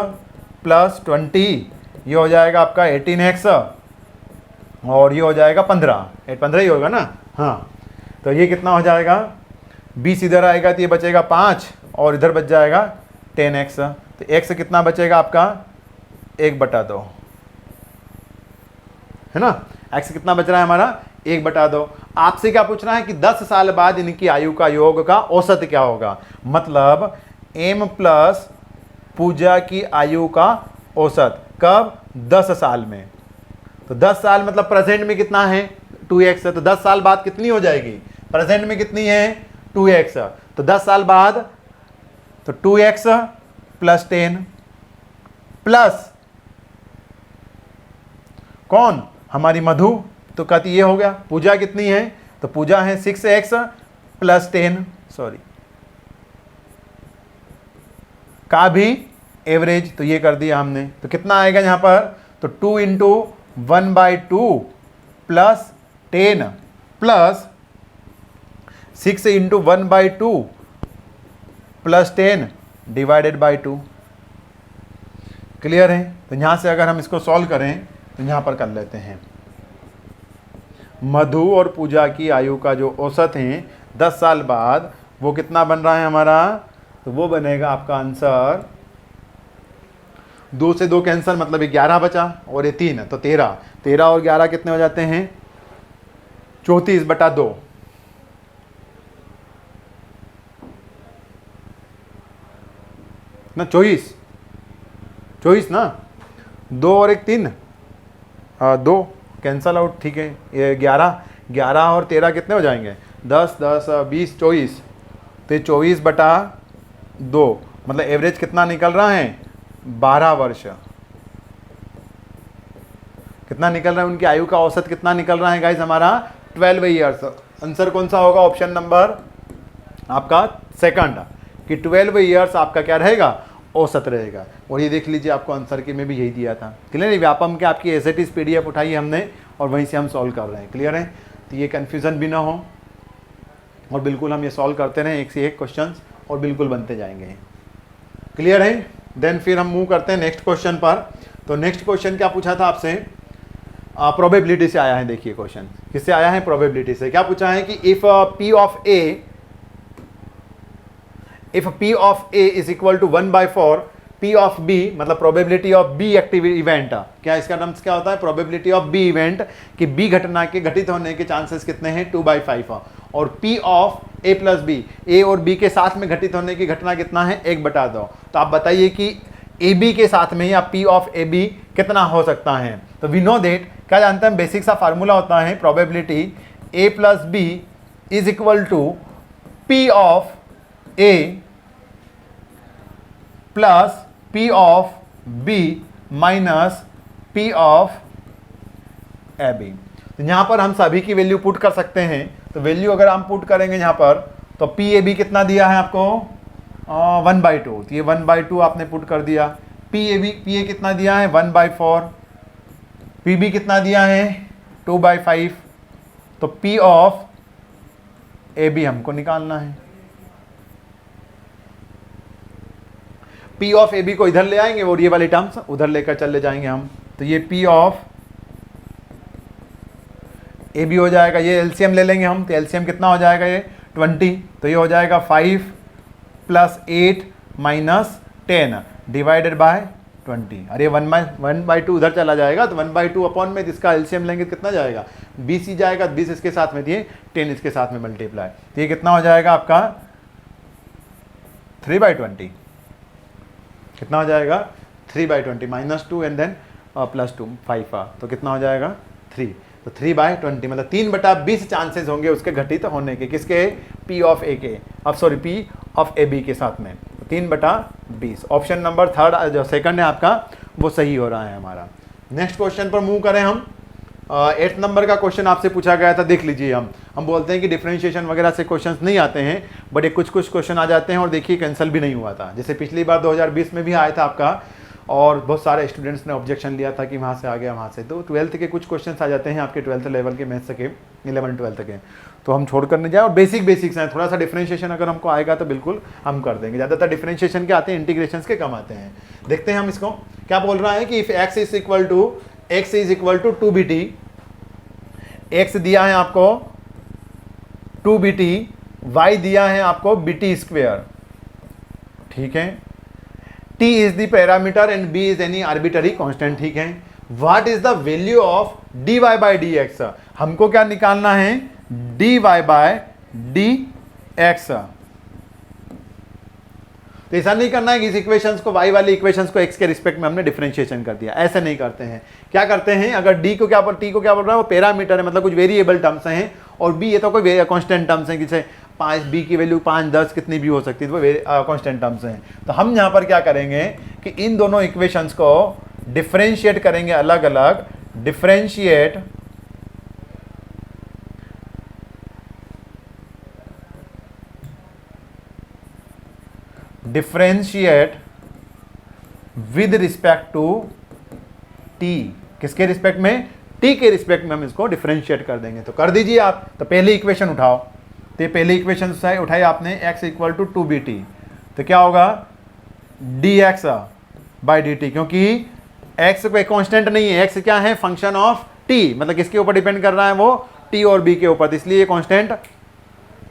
प्लस 20, ये हो जाएगा आपका 18x, और ये हो जाएगा 15, 15 ही होगा ना। हाँ, तो ये कितना हो जाएगा 20 इधर आएगा तो ये बचेगा 5 और इधर बच जाएगा 10x। तो x कितना बचेगा आपका 1/2, है ना। x कितना बच रहा है हमारा 1/2। आपसे क्या पूछ रहा है कि 10 साल बाद इनकी आयु का योग का औसत क्या होगा। मतलब m प्लस पूजा की आयु का औसत कब 10 साल में। तो 10 साल मतलब प्रेजेंट में कितना है 2x, तो 10 साल बाद कितनी हो जाएगी, प्रेजेंट में कितनी है 2x, तो 10 साल बाद तो 2x प्लस 10 प्लस कौन हमारी मधु, तो कहती ये हो गया। पूजा कितनी है, तो पूजा है 6x प्लस 10 का भी एवरेज, तो ये कर दिया हमने। तो कितना आएगा यहाँ पर, तो 2 × 1/2 plus 10 plus 6 × 1/2 plus 10 divided by 2। Clear है? तो यहाँ से अगर हम इसको सॉल्व करें तो यहाँ पर कर लेते हैं। मधु और पूजा की आयु का जो औसत है 10 साल बाद वो कितना बन रहा है हमारा, तो वो बनेगा आपका आंसर 2 से 2 कैंसर, मतलब 11 बचा और ये 3 है तो 13, 13 और 11 कितने हो जाते हैं 34/2। ना 24 ना, 2 और 1 3, 2 कैंसल आउट। ठीक है, ये 11 और 13 कितने हो जाएंगे 10 10 20 24, तो 24/2 मतलब एवरेज कितना निकल रहा है 12 वर्ष। कितना निकल रहा है, उनकी आयु का औसत कितना निकल रहा है गाइज हमारा 12 ईयर्स। आंसर कौन सा होगा, ऑप्शन नंबर आपका सेकंड, कि 12 ईयर्स आपका क्या रहेगा, औसत रहेगा। और ये देख लीजिए आपको आंसर के में भी यही दिया था। क्लियर है, व्यापम के आपकी एज इट इज PDF उठाई है हमने और वहीं से हम सॉल्व कर रहे हैं। क्लियर है, तो ये कन्फ्यूज़न भी ना हो और बिल्कुल हम ये सॉल्व करते रहें एक से एक क्वेश्चन और बिल्कुल बनते जाएंगे। क्लियर है, देन फिर हम मूव करते हैं नेक्स्ट क्वेश्चन पर। तो नेक्स्ट क्वेश्चन क्या पूछा था आपसे, प्रोबेबिलिटी से आया है। देखिए क्वेश्चन किससे आया है, प्रोबेबिलिटी से। क्या पूछा है कि if P of A is equal to 1/4 P of B, मतलब probability of B active event, क्या इसका टर्म्स क्या होता है, प्रोबेबिलिटी ऑफ B इवेंट, कि B घटना के घटित होने के चांसेस कितने हैं, 2/5, और P of A plus B, A और B के साथ में घटित होने की घटना कितना है, 1/2। तो आप बताइए कि AB के साथ में या P ऑफ AB कितना हो सकता है। तो वी नो दैट, क्या जानते हैं, बेसिक सा फार्मूला होता है, probability A plus B is equal to P of A plus P of B minus P of AB। तो यहाँ पर हम सभी की वैल्यू पुट कर सकते हैं। तो वैल्यू अगर हम पुट करेंगे यहाँ पर, तो PAB कितना दिया है आपको, 1/2। तो ये 1/2 आपने पुट कर दिया। PA कितना दिया है, 1/4। PB कितना दिया है, 2/5। तो P ऑफ AB हमको निकालना है। P ऑफ AB को इधर ले आएंगे और ये वाली टर्म्स उधर लेकर चले जाएंगे हम। तो ये P ऑफ AB हो जाएगा, ये LCM ले लेंगे हम। तो LCM कितना हो जाएगा, ये 20। तो ये हो जाएगा 5 + 8 - 10 डिवाइडेड बाय 20। अरे 1/2 उधर चला जाएगा, तो 1/2 अपॉन में इसका LCM लेंगे कितना जाएगा, 20 ही जाएगा। 20 इसके साथ में दिए, 10 इसके साथ में मल्टीप्लाई। तो ये कितना हो जाएगा आपका 3/20। कितना हो जाएगा, 3/20 -2 एंड देन +2 5। तो कितना हो जाएगा 3। तो 3/20 मतलब 3/20 चांसेस होंगे उसके घटित होने के, किसके, P ऑफ A के, अब सॉरी P ऑफ AB के साथ में। 3/20 ऑप्शन नंबर थर्ड जो सेकंड है आपका वो सही हो रहा है हमारा। नेक्स्ट क्वेश्चन पर मूव करें हम। 8 नंबर का क्वेश्चन आपसे पूछा गया था, देख लीजिए। हम बोलते हैं कि डिफरेंशिएशन वगैरह से क्वेश्चंस नहीं आते हैं, बट ये कुछ क्वेश्चन आ जाते हैं और देखिए कैंसिल भी नहीं हुआ था। जैसे पिछली बार 2020 में भी आया था आपका, और बहुत सारे स्टूडेंट्स ने ऑब्जेक्शन लिया था कि वहाँ से आ गया, वहाँ से। तो 12th के कुछ क्वेश्चंस आ जाते हैं आपके 12th लेवल के मैथ्स के, 11-12 के, तो हम छोड़ कर नहीं जाए। और बेसिक्स हैं, थोड़ा सा डिफरेंशिएशन अगर हमको आएगा तो बिल्कुल हम कर देंगे। ज़्यादातर डिफरेंशिएशन के आते हैं, इंटीग्रेशन के कम आते हैं। देखते हैं हम इसको क्या बोल रहा है कि if x is equal to 2bt, x दिया है आपको 2bt, y दिया है आपको bt²। ठीक है, t is the parameter and b is any arbitrary constant. ठीक है, what is the value of dy by dx, हमको क्या निकालना है, dy बाय dx। तो ऐसा नहीं करना है कि इस इक्वेशंस को, y वाली इक्वेशंस को x के रिस्पेक्ट में हमने डिफरेंशिएशन कर दिया, ऐसे नहीं करते हैं। क्या करते हैं, अगर t को क्या बोल रहा है, वो पैरामीटर है, मतलब कुछ वेरिएबल टर्म्स हैं, और b ये तो कोई कांस्टेंट टर्म्स हैं, जैसे 5, b की वैल्यू 5, 10 कितनी भी हो सकती है, तो वो कांस्टेंट टर्म्स हैं। तो हम यहाँ पर क्या करेंगे कि इन दोनों इक्वेशंस को डिफरेंशिएट करेंगे अलग अलग, differentiate with respect to t। किसके रिस्पेक्ट में, t के रिस्पेक्ट में हम इसको डिफरेंशिएट कर देंगे। तो कर दीजिए आप। तो पहली इक्वेशन उठाओ, तो पहली इक्वेशन उठाई आपने, x इक्वल टू 2bt। तो क्या होगा, dx बाय dt, क्योंकि x कोई कांस्टेंट नहीं है, x क्या है, फंक्शन ऑफ t, मतलब किसके ऊपर डिपेंड कर रहा है, वो t और b के ऊपर। तो इसलिए ये कांस्टेंट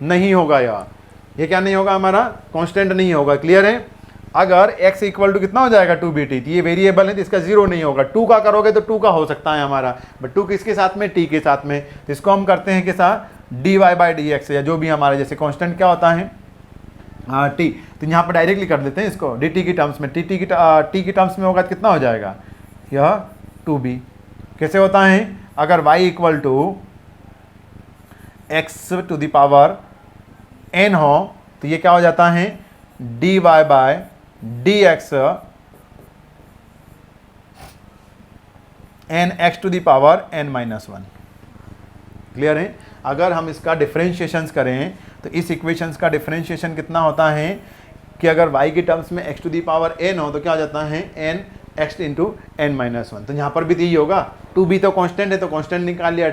नहीं होगा यार, ये क्या नहीं होगा, हमारा कांस्टेंट नहीं होगा। क्लियर है, अगर x इक्वल टू कितना हो जाएगा 2bt, ये वेरिएबल है तो इसका 0 नहीं होगा। 2 का करोगे तो 2 का हो सकता है हमारा, बट 2 किसके साथ में, t के साथ में। तो इसको हम करते हैं कि साथ dy बाय dx, या जो भी हमारे जैसे कांस्टेंट क्या होता है, t। तो यहाँ पर डायरेक्टली कर देते हैं इसको dt की टर्म्स में। t की टर्म्स में होगा तो कितना हो जाएगा, यह 2b। कैसे होता है, अगर y equal to x to the power n हो, तो ये क्या हो जाता है, dy by dx n x to the power n minus one. Clear है? अगर हम इसका डिफरेंशिएशंस करें तो इस इक्वेशंस का डिफरेंशिएशन कितना होता है कि अगर y की टर्म्स में x to the power n हो तो क्या हो जाता है n x into n minus one. तो यहाँ पर भी यही होगा, 2b तो कांस्टेंट है तो कांस्टेंट निकाल लिया,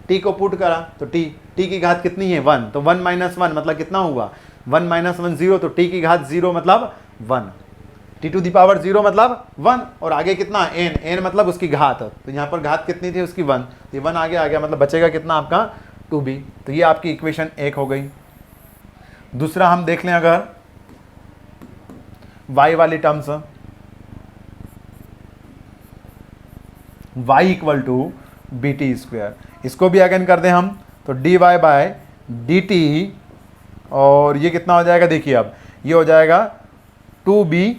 t को पुट करा तो t की घात कितनी है 1, तो 1 माइनस वन मतलब कितना हुआ 1 माइनस वन 0, तो t की घात 0 मतलब 1, t टू दी पावर 0 मतलब 1, और आगे कितना n मतलब उसकी घात, तो यहाँ पर घात कितनी थी उसकी 1, ये 1 आगे आ गया, मतलब बचेगा कितना आपका 2b। तो ये आपकी इक्वेशन 1 हो गई। दूसरा हम देख लें अगर y वाली terms, y equal to b t square, इसको भी अगेन कर दें हम तो dy बाय डी टी, और ये कितना हो जाएगा देखिए, अब ये हो जाएगा 2bt,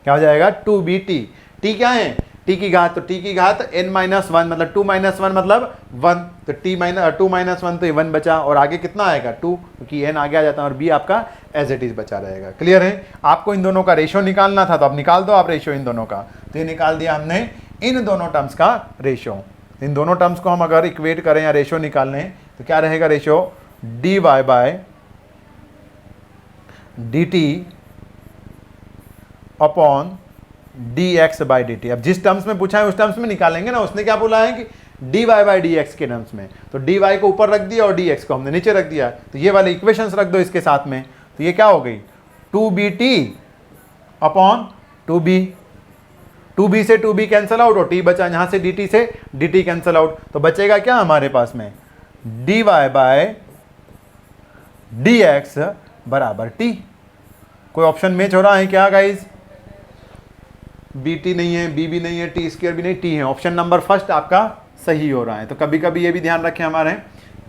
क्या हो जाएगा 2bt, t क्या है t की घात, तो t की घात n माइनस वन मतलब 2 माइनस वन मतलब 1, तो टू माइनस वन तो 1 बचा, और आगे कितना आएगा 2, क्योंकि n आगे आ जाता है और b आपका एज इट इज बचा रहेगा। क्लियर है? आपको इन दोनों का रेशियो निकालना था तो अब निकाल दो आप रेशियो इन दोनों का, तो ये निकाल दिया हमने इन दोनों टर्म्स का रेशियो। इन दोनों टर्म्स को हम अगर इक्वेट करें या रेशियो निकाल लें तो क्या रहेगा ratio, dy by d t upon dx by d t. अब जिस टर्म्स में पूछा है उस टर्म्स में निकालेंगे ना, उसने क्या बोला है कि dy बाई डी एक्स के टर्म्स में, तो dy को ऊपर रख दिया और dx को हमने नीचे रख दिया, तो ये वाले इक्वेशंस रख दो इसके साथ में, तो ये क्या हो गई 2bt अपॉन 2b, 2b से 2b कैंसल आउट और t बचा, यहाँ से dt से dt कैंसल आउट, तो बचेगा क्या हमारे पास में dy बाय dx बराबर t। कोई ऑप्शन मैच हो रहा है क्या गाइज? bt नहीं है, b भी नहीं है, टी स्क्वायर भी नहीं, t है, ऑप्शन नंबर फर्स्ट आपका सही हो रहा है। तो कभी कभी ये भी ध्यान रखें हमारे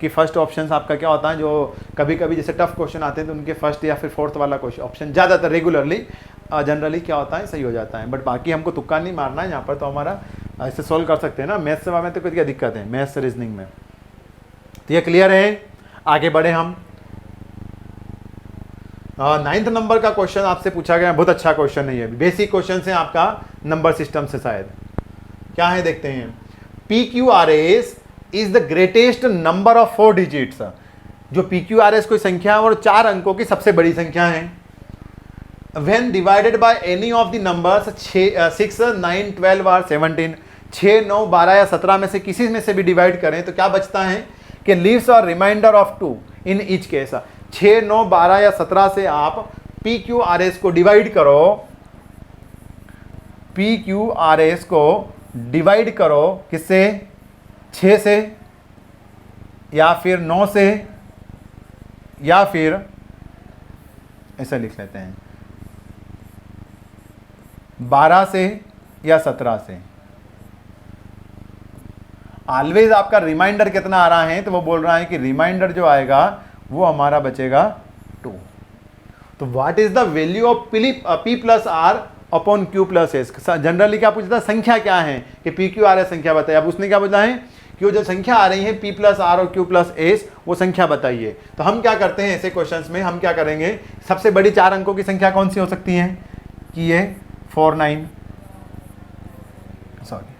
कि फर्स्ट ऑप्शन आपका क्या होता है, जो कभी कभी जैसे टफ क्वेश्चन आते हैं तो उनके फर्स्ट या फिर फोर्थ वाला क्वेश्चन ऑप्शन ज़्यादातर रेगुलरली जनरली क्या होता है सही हो जाता है, बट बाकी हमको तुक्का नहीं मारना है यहाँ पर, तो हमारा ऐसे सोल्व कर सकते हैं ना, मैथ्स में तो क्या दिक्कत है मैथ्स रीजनिंग में। तो ये क्लियर है? आगे बढ़े हम। 9th नंबर का क्वेश्चन आपसे पूछा गया, बहुत अच्छा क्वेश्चन है ये, बेसिक क्वेश्चन है आपका नंबर सिस्टम से शायद। क्या है देखते हैं, PQRS is the greatest number of 4 digits. जो PQRS कोई संख्या है और 4 अंकों की सबसे बड़ी संख्या है। When divided by any of the numbers 6, 9, 12 और 17, 6, 9, 12 या 17 में से किसी में से भी डिवाइड करें तो क्या बचता है कि लीव्स और remainder of 2 in each case. 6, 9, 12 या 17 से आप PQRS को डिवाइड करो, PQRS को डिवाइड करो किससे, 6 से या फिर 9 से या फिर ऐसा लिख लेते हैं 12 से या 17 से। ऑलवेज आपका रिमाइंडर कितना आ रहा है, तो वो बोल रहा है कि रिमाइंडर जो आएगा वो हमारा बचेगा 2। तो what is the value of P plus R upon Q plus S. Generally क्या पूछता है, संख्या क्या है कि PQRS संख्या बताइए। अब उसने क्या बोला है कि वो जो संख्या आ रही है P प्लस आर और Q प्लस एस वो संख्या बताइए। तो हम क्या करते हैं ऐसे क्वेश्चंस में, हम क्या करेंगे, सबसे बड़ी 4 अंकों की संख्या कौन सी हो सकती है कि ये 49 सॉरी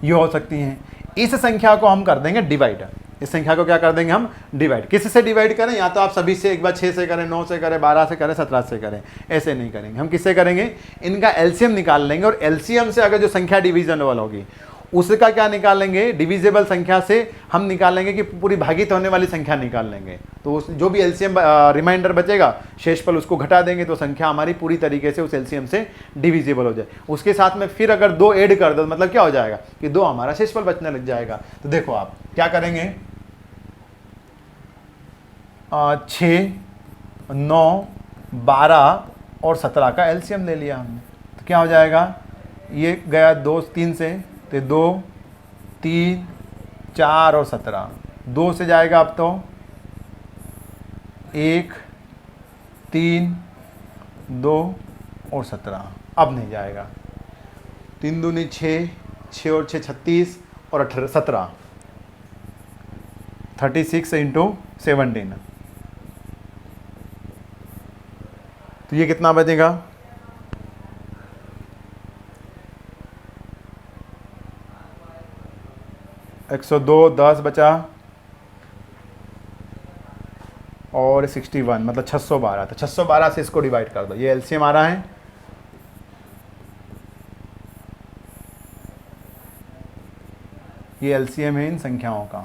ये हो सकती हैं। इस संख्या को हम कर देंगे डिवाइड, इस संख्या को क्या कर देंगे हम डिवाइड। किससे डिवाइड करें, या तो आप सभी से एक बार 6 से करें, 9 से करें, 12 से करें, 17 से करें, ऐसे नहीं करेंगे। हम किससे करेंगे, इनका एलसीएम निकाल लेंगे, और एलसीएम से अगर जो संख्या डिविजनेबल होगी उसका क्या निकालेंगे, डिविजिबल संख्या से हम निकालेंगे कि पूरी भागित होने वाली संख्या निकाल लेंगे। तो उस जो भी एलसीएम रिमाइंडर बचेगा शेषफल उसको घटा देंगे, तो संख्या हमारी पूरी तरीके से उस एलसीएम से डिविजिबल हो जाए। उसके साथ में फिर अगर 2 ऐड कर दो मतलब क्या हो जाएगा कि 2 हमारा शेषफल बचने लग जाएगा। तो देखो आप क्या करेंगे, 6, 9, 12 और 17 का एलसीएम ले लिया हमने, तो क्या हो जाएगा, ये गया 2 3 से, तो 2, 3, 4 और 17, 2 से जाएगा अब तो 1, 3, 2 और 17, अब नहीं जाएगा। 3 दूनी 6, 6 और 6 36 और 18 17, 36 इंटू 17, तो ये कितना बचेगा 102, 10 बचा और 61 मतलब 612। तो 612 से इसको डिवाइड कर दो, ये एलसीएम आ रहा है। ये एलसीएम है इन संख्याओं का,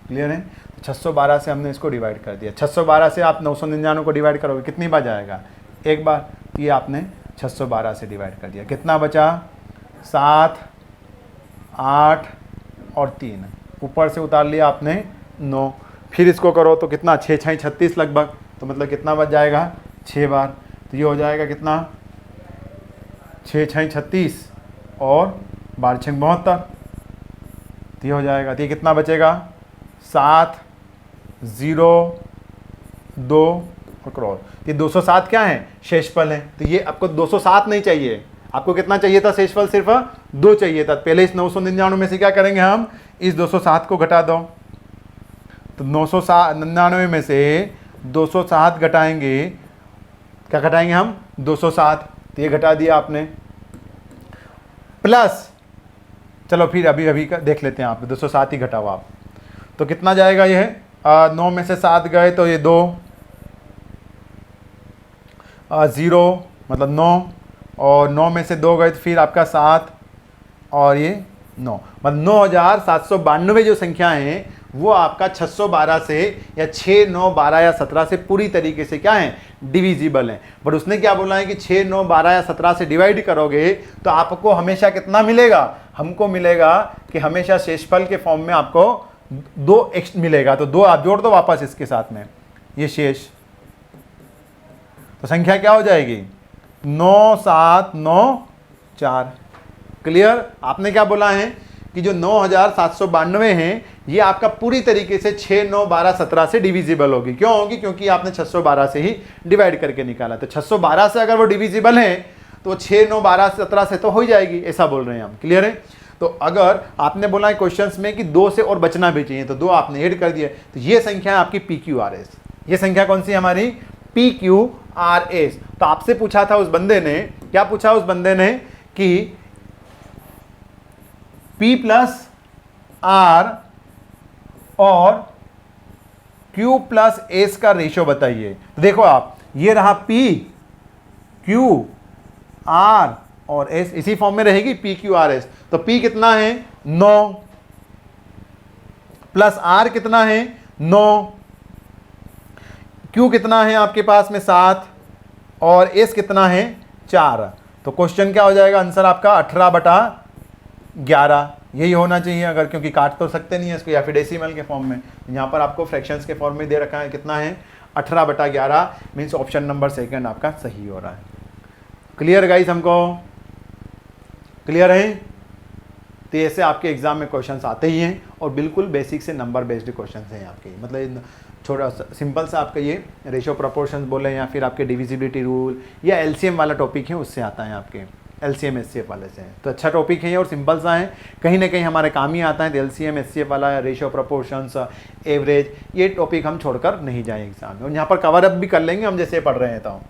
क्लियर है। 612 से हमने इसको डिवाइड कर दिया। 612 से आप 999 को डिवाइड करोगे कितनी बार जाएगा? एक बार। तो ये आपने 612 से डिवाइड कर दिया, कितना बचा? 7, 8 और 3, ऊपर से उतार लिया आपने 9। फिर इसको करो तो कितना? 6 6 36 लगभग, तो मतलब कितना बच जाएगा? 6 बार। तो ये हो जाएगा कितना? 6 6 36 और 12 6 72, तो ये हो जाएगा। तो ये कितना बचेगा? 7 0 2 और क्रॉस। ये 207 क्या है? शेषफल है। तो ये आपको 207 नहीं चाहिए, आपको कितना चाहिए था? शेषफल सिर्फ 2 चाहिए था। पहले इस 999 में से क्या करेंगे हम? इस 207 को घटा दो। तो 999 में से 207 घटाएंगे, क्या घटाएंगे हम? 207। तो ये घटा दिया आपने, प्लस चलो फिर अभी देख लेते हैं। आप 207 ही घटाओ आप, तो कितना जाएगा? ये 9 में से 7 गए तो ये 2, 0 मतलब 9, और 9 में से 2 गए तो फिर आपका 7 और ये 9, मतलब 9792 जो संख्याएं हैं वो आपका 612 से या 6 9 12 या 17 से पूरी तरीके से क्या है? डिविजिबल है। बट उसने क्या बोला है कि 6 9 12 या 17 से डिवाइड करोगे तो आपको हमेशा कितना मिलेगा? हमको मिलेगा कि हमेशा शेषफल के फॉर्म में आपको 2 एक्स मिलेगा। तो 2 आप जोड़ दो वापस इसके साथ में, ये शेष, तो संख्या क्या हो जाएगी? 9 7 9 4। क्लियर? आपने क्या बोला है कि जो 9792 हैं ये आपका पूरी तरीके से 6 9 12 17 से डिविजिबल होगी। क्यों होगी? क्योंकि आपने 612 से ही डिवाइड करके निकाला। तो 612 से अगर वो डिविजिबल है तो 6 9 12 17 से तो हो ही जाएगी, ऐसा बोल रहे हैं हम। क्लियर है? तो अगर आपने बोला है क्वेश्चंस में कि 2 से और बचना भी चाहिए तो 2 आपने ऐड कर दिया, तो ये संख्या है आपकी PQRS। ये संख्या कौन सी है हमारी? PQRS। तो आपसे पूछा था उस बंदे ने, क्या पूछा उस बंदे ने कि P प्लस R और Q प्लस S का रेशियो बताइए। तो देखो आप, ये रहा P Q R और S, इसी फॉर्म में रहेगी PQRS। तो P कितना है? 9, प्लस R कितना है? 9, Q कितना है आपके पास में? 7, और S कितना है? 4। तो क्वेश्चन क्या हो जाएगा? आंसर आपका 18/11 यही होना चाहिए, अगर, क्योंकि काट तो सकते नहीं है इसको, या फिर डेसिमल के फॉर्म में। यहाँ पर आपको फ्रैक्शंस के फॉर्म में दे रखा है, कितना है? 18/11, मीन्स ऑप्शन नंबर सेकंड आपका सही हो रहा है। Clear guys? हमको क्लियर है? तो ऐसे आपके एग्जाम में क्वेश्चंस आते ही हैं, और बिल्कुल बेसिक से नंबर बेस्ड क्वेश्चंस हैं आपके। मतलब छोटा सिंपल सा आपका ये रेशियो प्रोपोर्शंस बोले, या फिर आपके डिविजिबिलिटी रूल या एलसीएम वाला टॉपिक है, उससे आता है आपके एलसीएम एचसीएफ वाले से। तो अच्छा टॉपिक है ये, और सिंपल सा है, कहीं ना कहीं हमारे काम ही आता है। तो एलसीएम एचसीएफ वाला, रेशियो प्रोपोर्शंस, एवरेज, ये टॉपिक हम छोड़कर नहीं जाए एग्जाम में, और यहाँ पर कवर अप भी कर लेंगे हम जैसे पढ़ रहे हैं। तो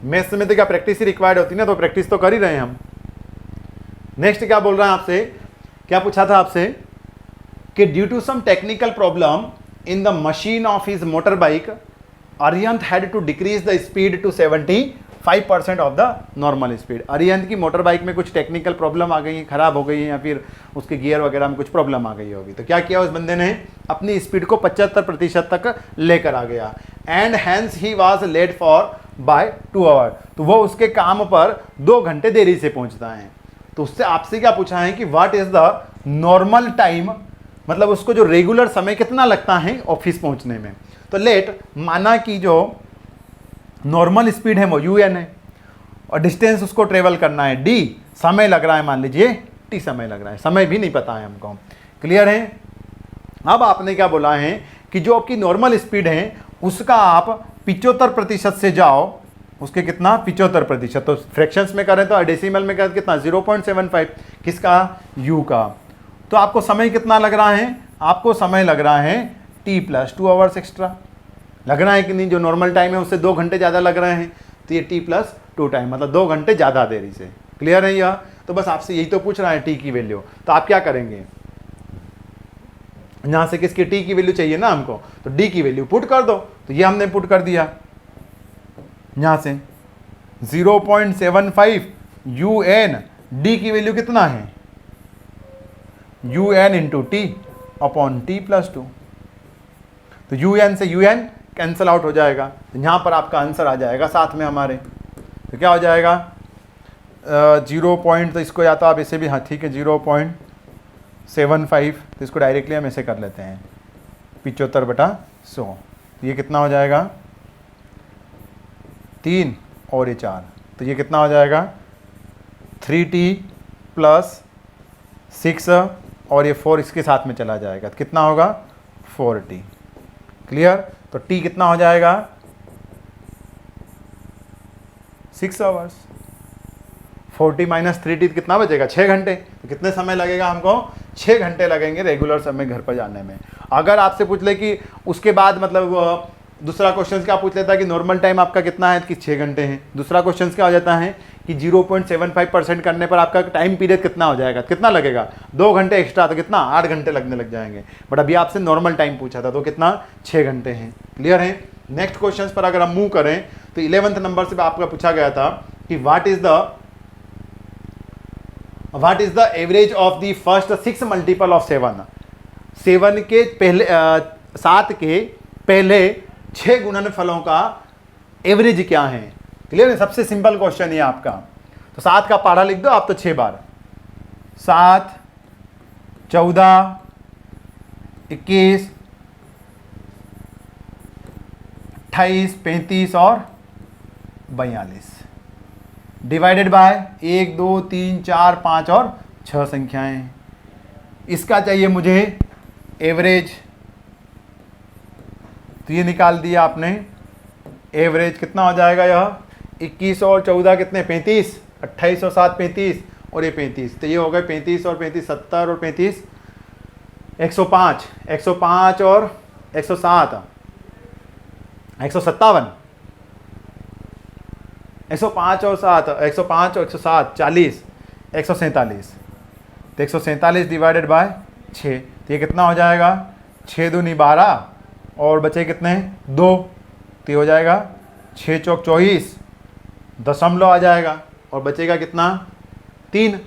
मैथ्स में तो क्या प्रैक्टिस ही रिक्वायर्ड होती है ना, तो प्रैक्टिस तो कर ही रहे हैं हम। नेक्स्ट क्या बोल रहा है आपसे? क्या पूछा था आपसे कि due to some technical problem in the machine of his motor bike, Arihant had to decrease the speed to 75% of the normal speed. Arihant की मोटर बाइक में कुछ टेक्निकल प्रॉब्लम आ गई है, खराब हो गई है, या फिर उसके गियर वगैरह में कुछ प्रॉब्लम आ गई होगी। तो क्या किया उस बंदे ने? अपनी स्पीड को 75% तक लेकर आ गया, and hence he was late for by 2 hour. तो वो उसके काम पर 2 घंटे देरी से पहुंचता है। तो उससे आपसे क्या पूछा है कि what is the normal time, मतलब उसको जो रेगुलर समय कितना लगता है ऑफिस पहुंचने में। तो लेट माना कि जो नॉर्मल स्पीड है वो un है, और डिस्टेंस उसको ट्रेवल करना है d, समय लग रहा है मान लीजिए t समय लग रहा है, समय भी नहीं पता है हमको। क्लियर है? अब आपने क्या बोला है कि जो आपकी नॉर्मल स्पीड है उसका आप 75% से जाओ, उसके कितना? 75%। तो फ्रैक्शंस में करें तो डेसिमल में करें कितना? 0.75। किसका? u का। तो आपको समय कितना लग रहा है? आपको समय लग रहा है t प्लस 2 आवर्स एक्स्ट्रा लग रहा है कि नहीं? जो नॉर्मल टाइम है उससे 2 घंटे ज़्यादा लग रहे हैं, तो ये t प्लस 2 टाइम, मतलब 2 घंटे ज़्यादा देरी से। क्लियर है यह? तो बस आपसे यही तो पूछ रहा है टी की वैल्यू। तो आप क्या करेंगे, यहां से किसकी टी की वैल्यू चाहिए ना हमको, तो डी की वैल्यू पुट कर दो। तो ये हमने पुट कर दिया, यहां से 0.75 UN, डी की वैल्यू कितना है UN into T upon T plus 2। तो UN से UN कैंसल आउट हो जाएगा, तो यहाँ पर आपका आंसर आ जाएगा साथ में हमारे। तो क्या हो जाएगा 0 पॉइंट, तो इसको या तो आप ऐसे भी, हाँ ठीक है 0.75, तो इसको डायरेक्टली हम ऐसे कर लेते हैं 75/100। तो ये कितना हो जाएगा 3 और ये 4, तो ये कितना हो जाएगा 3T प्लस 6 और ये 4 इसके साथ में चला जाएगा, तो कितना होगा 4T। क्लियर। तो T कितना हो जाएगा 6 आवर्स। 40 माइनस 3T कितना बचेगा 6 घंटे। तो कितने समय लगेगा हमको 6 घंटे लगेंगे रेगुलर समय घर पर जाने में। अगर आपसे पूछ ले कि उसके बाद मतलब दूसरा क्वेश्चन क्या पूछ लेता है कि नॉर्मल टाइम आपका कितना है कि 6 घंटे है। दूसरा क्वेश्चन क्या हो जाता है कि 0.75% करने पर आपका टाइम पीरियड कितना हो जाएगा, कितना लगेगा 2 घंटे एक्स्ट्रा, तो कितना 8 घंटे लगने लग जाएंगे। बट अभी आपसे नॉर्मल टाइम पूछा था तो कितना 6 घंटे हैं। क्लियर है। नेक्स्ट क्वेश्चन पर अगर हम मूव करें तो 11th नंबर से आपका पूछा गया था कि what is the average of the first 6 multiple of 7। 7 के पहले 7 के पहले 6 गुणनफलों का एवरेज क्या है। क्लियर है। सबसे सिंपल क्वेश्चन है आपका। तो 7 का पहाड़ा लिख दो आप तो 6 बार, 7, 14, 21, 28, 35 और 42 डिवाइडेड बाय 1, 2, 3, 4, 5 और 6 संख्याएं। इसका चाहिए मुझे एवरेज। तो ये निकाल दिया आपने एवरेज, कितना हो जाएगा यह 21 और 14 कितने 35, 28 और 7 35 और ये 35। तो ये हो गए 35 और 35 70 और 35 105, 105 और 107 157, 105 और 7 105 और 107 40 147। तो 147 डिवाइडेड बाय 6, तो ये कितना हो जाएगा 6 दूनी 12 और बचे कितने 2, तो ये हो जाएगा 6 चौक 24 दशमलव आ जाएगा और बचेगा कितना 3,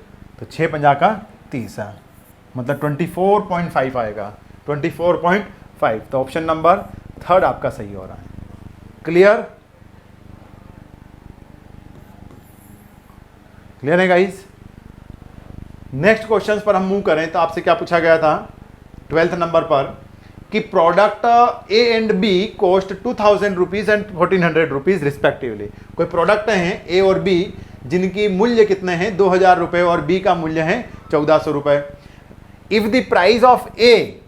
तो 6 पंजा का 30 है, मतलब 24.5 आएगा 24.5। तो ऑप्शन नंबर 3 आपका सही हो रहा है। क्लियर है गाइस। नेक्स्ट क्वेश्चन पर हम मूव करें तो आपसे क्या पूछा गया था 12th नंबर पर कि product A and B cost 2000 rupees and 1400 rupees respectively. कोई प्रोडक्ट हैं ए और बी जिनकी मूल्य कितने हैं 2000 रुपए और बी का मूल्य है 1400 रुपए। If the price of A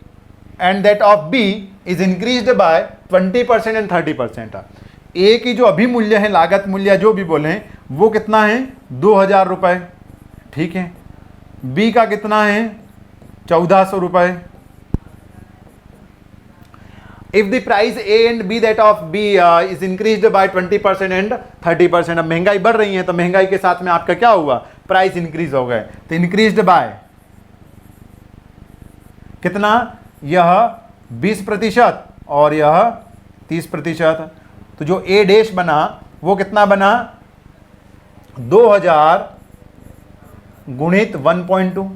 and that of B is increased by 20% and 30%। A की जो अभी मूल्य है, लागत मूल्य जो भी बोले वो कितना है 2000 रुपए, ठीक है। बी का कितना है 1400 रुपए। If the price A and B that of B is increased by 20% and 30%। अब महंगाई बढ़ रही है तो महंगाई के साथ में आपका क्या हुआ प्राइस इंक्रीज हो गए। तो इंक्रीज्ड बाय कितना, यह 20% और यह 30%। तो जो ए डैश बना वो कितना बना 2000 गुणित 1.2।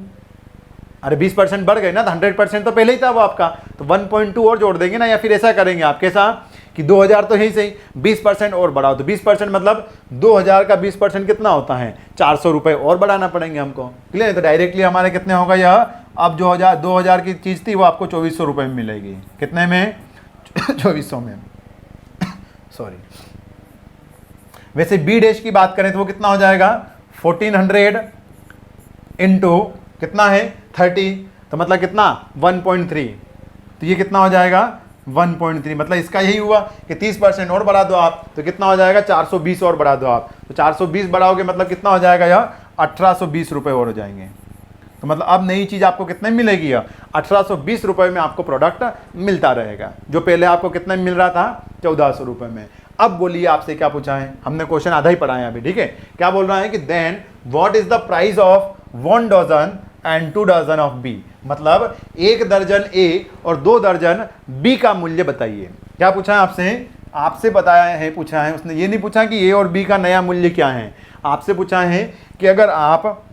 अरे 20% बढ़ गए ना तो 100% तो पहले ही था वो आपका, तो 1.2 और जोड़ देंगे ना, या फिर ऐसा करेंगे आप कैसा कि 2000 तो है सही 20% और बढ़ाओ। तो 20% मतलब 2000 का 20% कितना होता है 400 रुपए और बढ़ाना पड़ेंगे हमको। क्लियर है। तो डायरेक्टली हमारे कितने होगा यह, अब जो 2000 की चीज़ थी वो आपको 2400 रुपये में मिलेगी। कितने में 2400 में सॉरी। वैसे बी डैश की बात करें तो वो कितना हो जाएगा 1400 इंटू कितना है 30, तो मतलब कितना 1.3। तो ये कितना हो जाएगा 1.3, मतलब इसका यही हुआ कि 30% और बढ़ा दो आप तो कितना हो जाएगा 420 और बढ़ा दो आप, तो 420 बढ़ाओगे मतलब कितना हो जाएगा यह 1820 रुपये और हो जाएंगे। तो मतलब अब नई चीज़ आपको कितने में मिलेगी, 1820 रुपये में आपको प्रोडक्ट मिलता रहेगा, जो पहले आपको कितने में मिल रहा था 1400 रुपये में। अब बोलिए आपसे क्या पूछा है, हमने क्वेश्चन आधा ही पढ़ा है अभी, ठीक है। क्या बोल रहा है कि then what is the price of 1 dozen and 2 dozen of B, मतलब 1 दर्जन ए और 2 दर्जन बी का मूल्य बताइए। क्या पूछा है आपसे, आपसे बताया है, पूछा है उसने, ये नहीं पूछा कि ए और बी का नया मूल्य क्या है। आपसे पूछा है कि अगर आप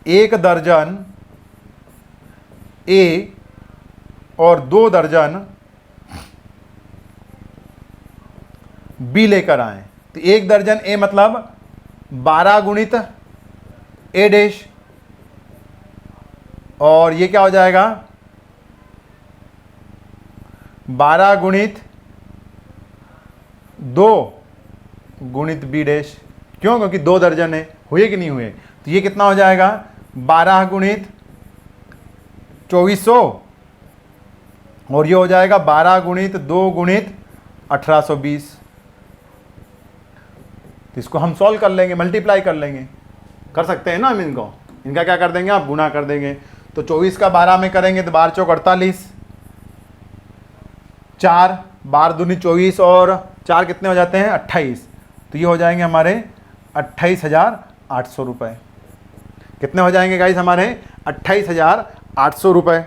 1 दर्जन ए और 2 दर्जन बी लेकर आए, तो 1 दर्जन ए मतलब 12 गुणित ए डैश, और ये क्या हो जाएगा 12 गुणित 2 गुणित बी डैश। क्यों, क्योंकि 2 दर्जन है, हुए कि नहीं हुए। तो ये कितना हो जाएगा 12 गुणित 2400, और ये हो जाएगा 12 गुणित 2 गुणित 1820। तो इसको हम सॉल्व कर लेंगे, मल्टीप्लाई कर लेंगे, कर सकते हैं ना हम इनको, इनका क्या कर देंगे आप, गुना कर देंगे। तो 24 का 12 में करेंगे तो 12 चौक 48, 4 12 दूनी 24 और 4 कितने हो जाते हैं 28, तो ये हो जाएंगे हमारे 28,800 रुपये। कितने हो जाएंगे गाइस हमारे 28,800 रुपये।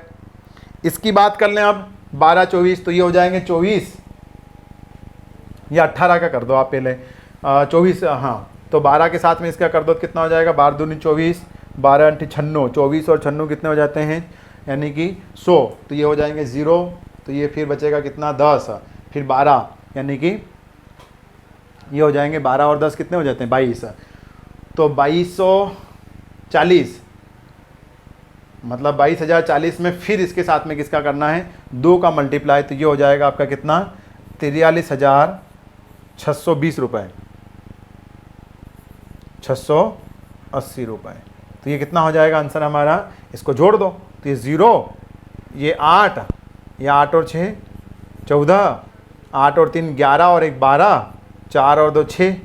इसकी बात कर लें अब 12 24, तो ये हो जाएंगे 24 या 18 का कर दो आप पहले, 24, हाँ, तो 12 के साथ में इसका कर दो तो कितना हो जाएगा 12 दूनी 24, 12 अंठी 96, 24 और 96 कितने हो जाते हैं यानी कि 100, तो ये हो जाएंगे 0, तो ये फिर बचेगा कितना 10, फिर 12 यानी कि ये हो जाएंगे 12 और 10 कितने हो जाते हैं 22, तो 2240, मतलब 22,040 में फिर इसके साथ में किसका करना है 2 का मल्टीप्लाई, तो ये हो जाएगा आपका कितना 43,620 रुपये, 680 रुपये। तो ये कितना हो जाएगा आंसर हमारा, इसको जोड़ दो तो ये 0, ये 8, ये 8 और 6 14, 8 और 3 11 और 1 12, 4 और 2 6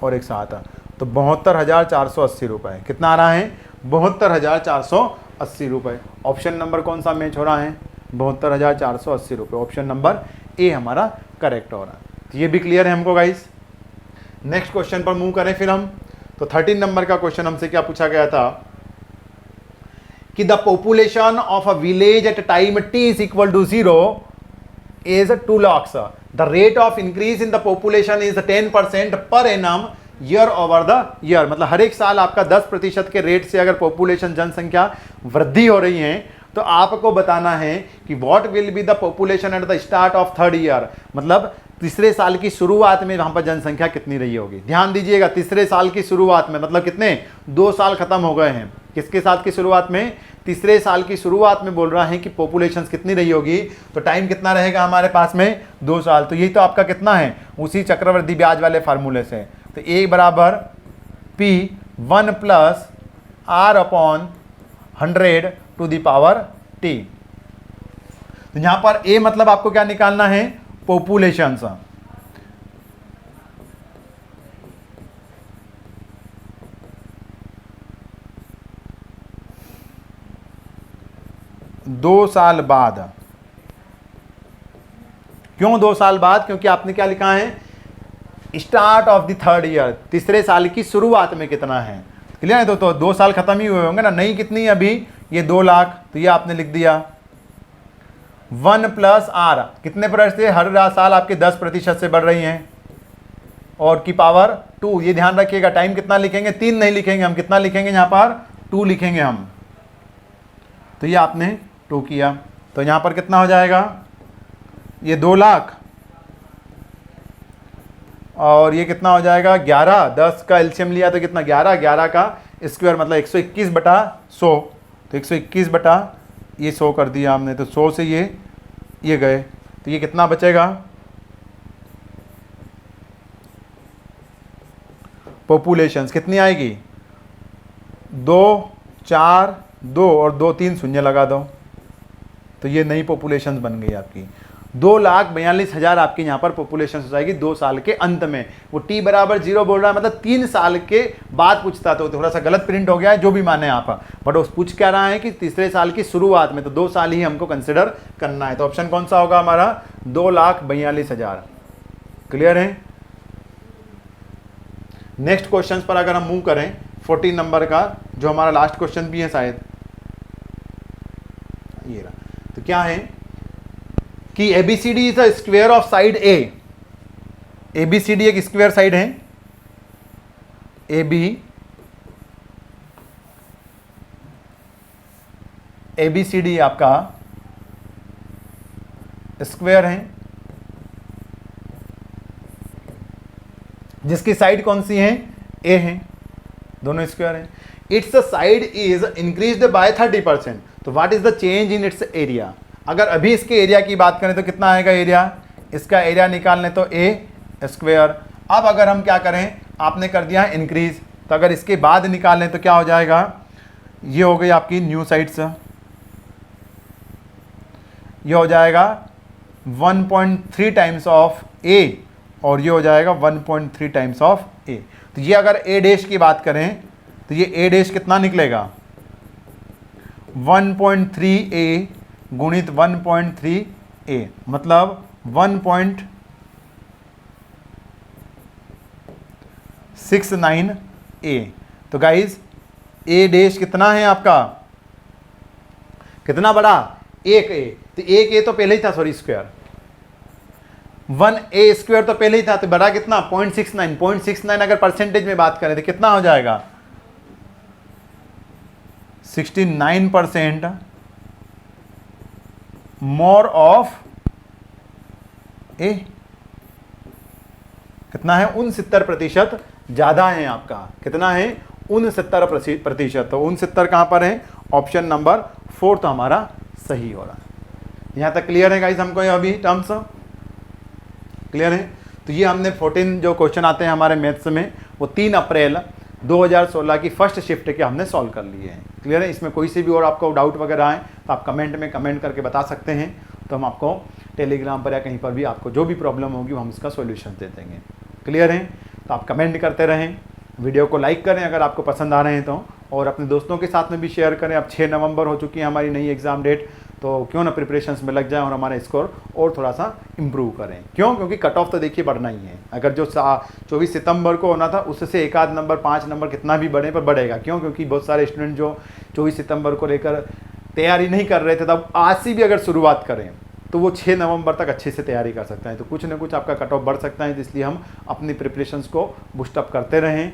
और 1 7, तो 72,480 रुपये। कितना आ रहा है 72,480 रुपये। ऑप्शन नंबर कौन सा मैच हो रहा है 72,480 रुपये, ऑप्शन नंबर ए हमारा करेक्ट हो रहा है। तो ये भी क्लियर है हमको गाइस। नेक्स्ट क्वेश्चन पर मूव करें फिर हम, तो 13 नंबर का क्वेश्चन हमसे क्या पूछा गया था कि the population of a village at time t is equal to 0 is 2 lakhs, the rate of increase in the population is 10% per annum year over the year, मतलब हर एक साल आपका 10% के रेट से अगर पॉपुलेशन जनसंख्या वृद्धि हो रही है, तो आपको बताना है कि what will be the population at the start of 3rd year, मतलब तीसरे साल की शुरुआत में वहां पर जनसंख्या कितनी रही होगी। ध्यान दीजिएगा, तीसरे साल की शुरुआत में मतलब कितने 2 साल खत्म हो गए हैं, किसके साथ की शुरुआत में, तीसरे साल की शुरुआत में बोल रहा है कि पॉपुलेशन कितनी रही होगी, तो टाइम कितना रहेगा हमारे पास में 2 साल। तो यही तो आपका कितना है उसी चक्रवृद्धि ब्याज वाले फार्मूले से, तो A बराबर P1 + R/100 to the power T। तो यहां पर A मतलब आपको क्या निकालना है पॉपुलेशन, दो साल बाद। क्यों 2 साल बाद, क्योंकि आपने क्या लिखा है start of the 3rd year, तीसरे साल की शुरुआत में कितना है, क्लियर है। तो 2 साल खत्म ही हुए होंगे ना, नहीं कितनी अभी ये 2 लाख, तो ये आपने लिख दिया 1 + R, कितने परसेंट से, हर साल आपके 10% से बढ़ रही हैं, और की पावर 2, ये ध्यान रखिएगा टाइम कितना लिखेंगे 3 नहीं लिखेंगे हम, कितना लिखेंगे यहाँ पर 2 लिखेंगे हम, तो ये आपने 2 किया, तो यहाँ पर कितना हो जाएगा ये 2 लाख, और ये कितना हो जाएगा 11, 10 का एलसीएम लिया तो कितना 11, 11 का स्क्वायर मतलब 121/100, तो 121 बटा ये 100 कर दिया हमने, तो 100 से ये गए, तो ये कितना बचेगा पॉपुलेशंस कितनी आएगी 2 4 2 और 2 3 शून्य लगा दो, तो ये नई पॉपुलेशंस बन गई आपकी 2,42,000 आपकी यहाँ पर पॉपुलेशन हो जाएगी 2 साल के अंत में। वो t बराबर 0 बोल रहा है, मतलब 3 साल के बाद पूछता, तो थोड़ा सा गलत प्रिंट हो गया है, जो भी माने आप, बट वो पूछ क्या रहा है कि तीसरे साल की शुरुआत में, तो 2 साल ही हमको कंसिडर करना है। तो ऑप्शन कौन सा होगा हमारा 2,42,000। क्लियर है? नेक्स्ट क्वेश्चन पर अगर हम मूव करें 14 नंबर का, जो हमारा लास्ट क्वेश्चन भी है शायद, ये रहा। तो क्या है कि ABCD is a square of side a. ABCD एक स्क्वायर साइड है, एबीसीडी आपका स्क्वायर है, जिसकी साइड कौन सी है? ए है, दोनों स्क्वायर है। It's side is increased bye 30%। तो what is the change in its area? अगर अभी इसके एरिया की बात करें तो कितना आएगा एरिया? इसका एरिया निकालने तो ए स्क्वायर। अब अगर हम क्या करें, आपने कर दिया इंक्रीज, तो अगर इसके बाद निकालें तो क्या हो जाएगा? ये हो गई आपकी न्यू साइड्स, ये हो जाएगा 1.3 टाइम्स ऑफ ए, और ये हो जाएगा 1.3 टाइम्स ऑफ ए। तो ये अगर ए डैश की बात करें तो ये ए डैश कितना निकलेगा? 1.3 ए गुणित 1.3 ए, मतलब 1.69 ए। तो गाइज ए डैश कितना है आपका? कितना बड़ा? एक ए। तो एक ए तो पहले ही था, सॉरी स्क्वायर, 1a स्क्वायर तो पहले ही था, तो बड़ा कितना? 0.69। 0.69 अगर परसेंटेज में बात करें तो कितना हो जाएगा? 69% मोर ऑफ ए। कितना है? 69% ज्यादा है आपका। कितना है? 69%। तो 69 कहां पर है? ऑप्शन नंबर 4 तो हमारा सही हो रहा है। यहां तक क्लियर है गाइस? हमको ये अभी टर्म्स क्लियर है? तो ये हमने 14 जो क्वेश्चन आते हैं हमारे मैथ्स में, वो 3 अप्रैल 2016 की फर्स्ट शिफ्ट के हमने सॉल्व कर लिए हैं। क्लियर है? इसमें कोई से भी और आपको डाउट वगैरह आए तो आप कमेंट में कमेंट करके बता सकते हैं, तो हम आपको टेलीग्राम पर या कहीं पर भी आपको जो भी प्रॉब्लम होगी वो हम इसका सॉल्यूशन दे देंगे। क्लियर है? तो आप कमेंट करते रहें, वीडियो को लाइक करें अगर आपको पसंद आ रहे हैं तो, और अपने दोस्तों के साथ में भी शेयर करें। अब 6 नवंबर हो चुकी है हमारी नई एग्ज़ाम डेट, तो क्यों ना प्रिपरेशंस में लग जाए और हमारा स्कोर और थोड़ा सा इम्प्रूव करें। क्यों? क्योंकि कट ऑफ तो देखिए बढ़ना ही है। अगर जो 24 सितंबर को होना था उससे 1 आध नंबर 5 नंबर कितना भी बढ़े पर बढ़ेगा। क्यों? क्योंकि बहुत सारे स्टूडेंट जो 24 सितंबर को लेकर तैयारी नहीं कर रहे थे, तब आज से भी अगर शुरुआत करें तो वो 6 नवंबर तक अच्छे से तैयारी कर सकते हैं। तो कुछ ना कुछ आपका कट ऑफ बढ़ सकता है, तो इसलिए हम अपनी प्रिपरेशंस को बूस्टअप करते रहें।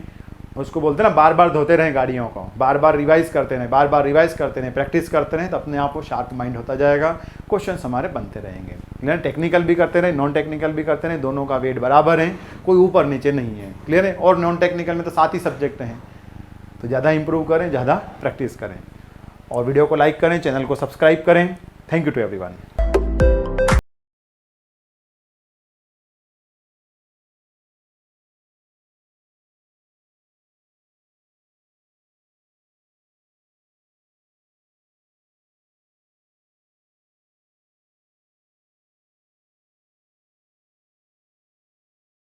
उसको बोलते हैं ना, बार बार धोते रहें गाड़ियों को, बार बार रिवाइज करते रहें, बार बार रिवाइज करते रहें, प्रैक्टिस करते रहें, तो अपने आप वो शार्प माइंड होता जाएगा। क्वेश्चंस हमारे बनते रहेंगे। क्लियर? टेक्निकल भी करते रहें, नॉन टेक्निकल भी करते रहें, दोनों का वेट बराबर है, कोई ऊपर नीचे नहीं है। क्लियर है? और नॉन टेक्निकल में तो 7 ही सब्जेक्ट हैं, तो ज़्यादा इंप्रूव करें, ज़्यादा प्रैक्टिस करें, और वीडियो को लाइक करें, चैनल को सब्सक्राइब करें। Thank you to everyone.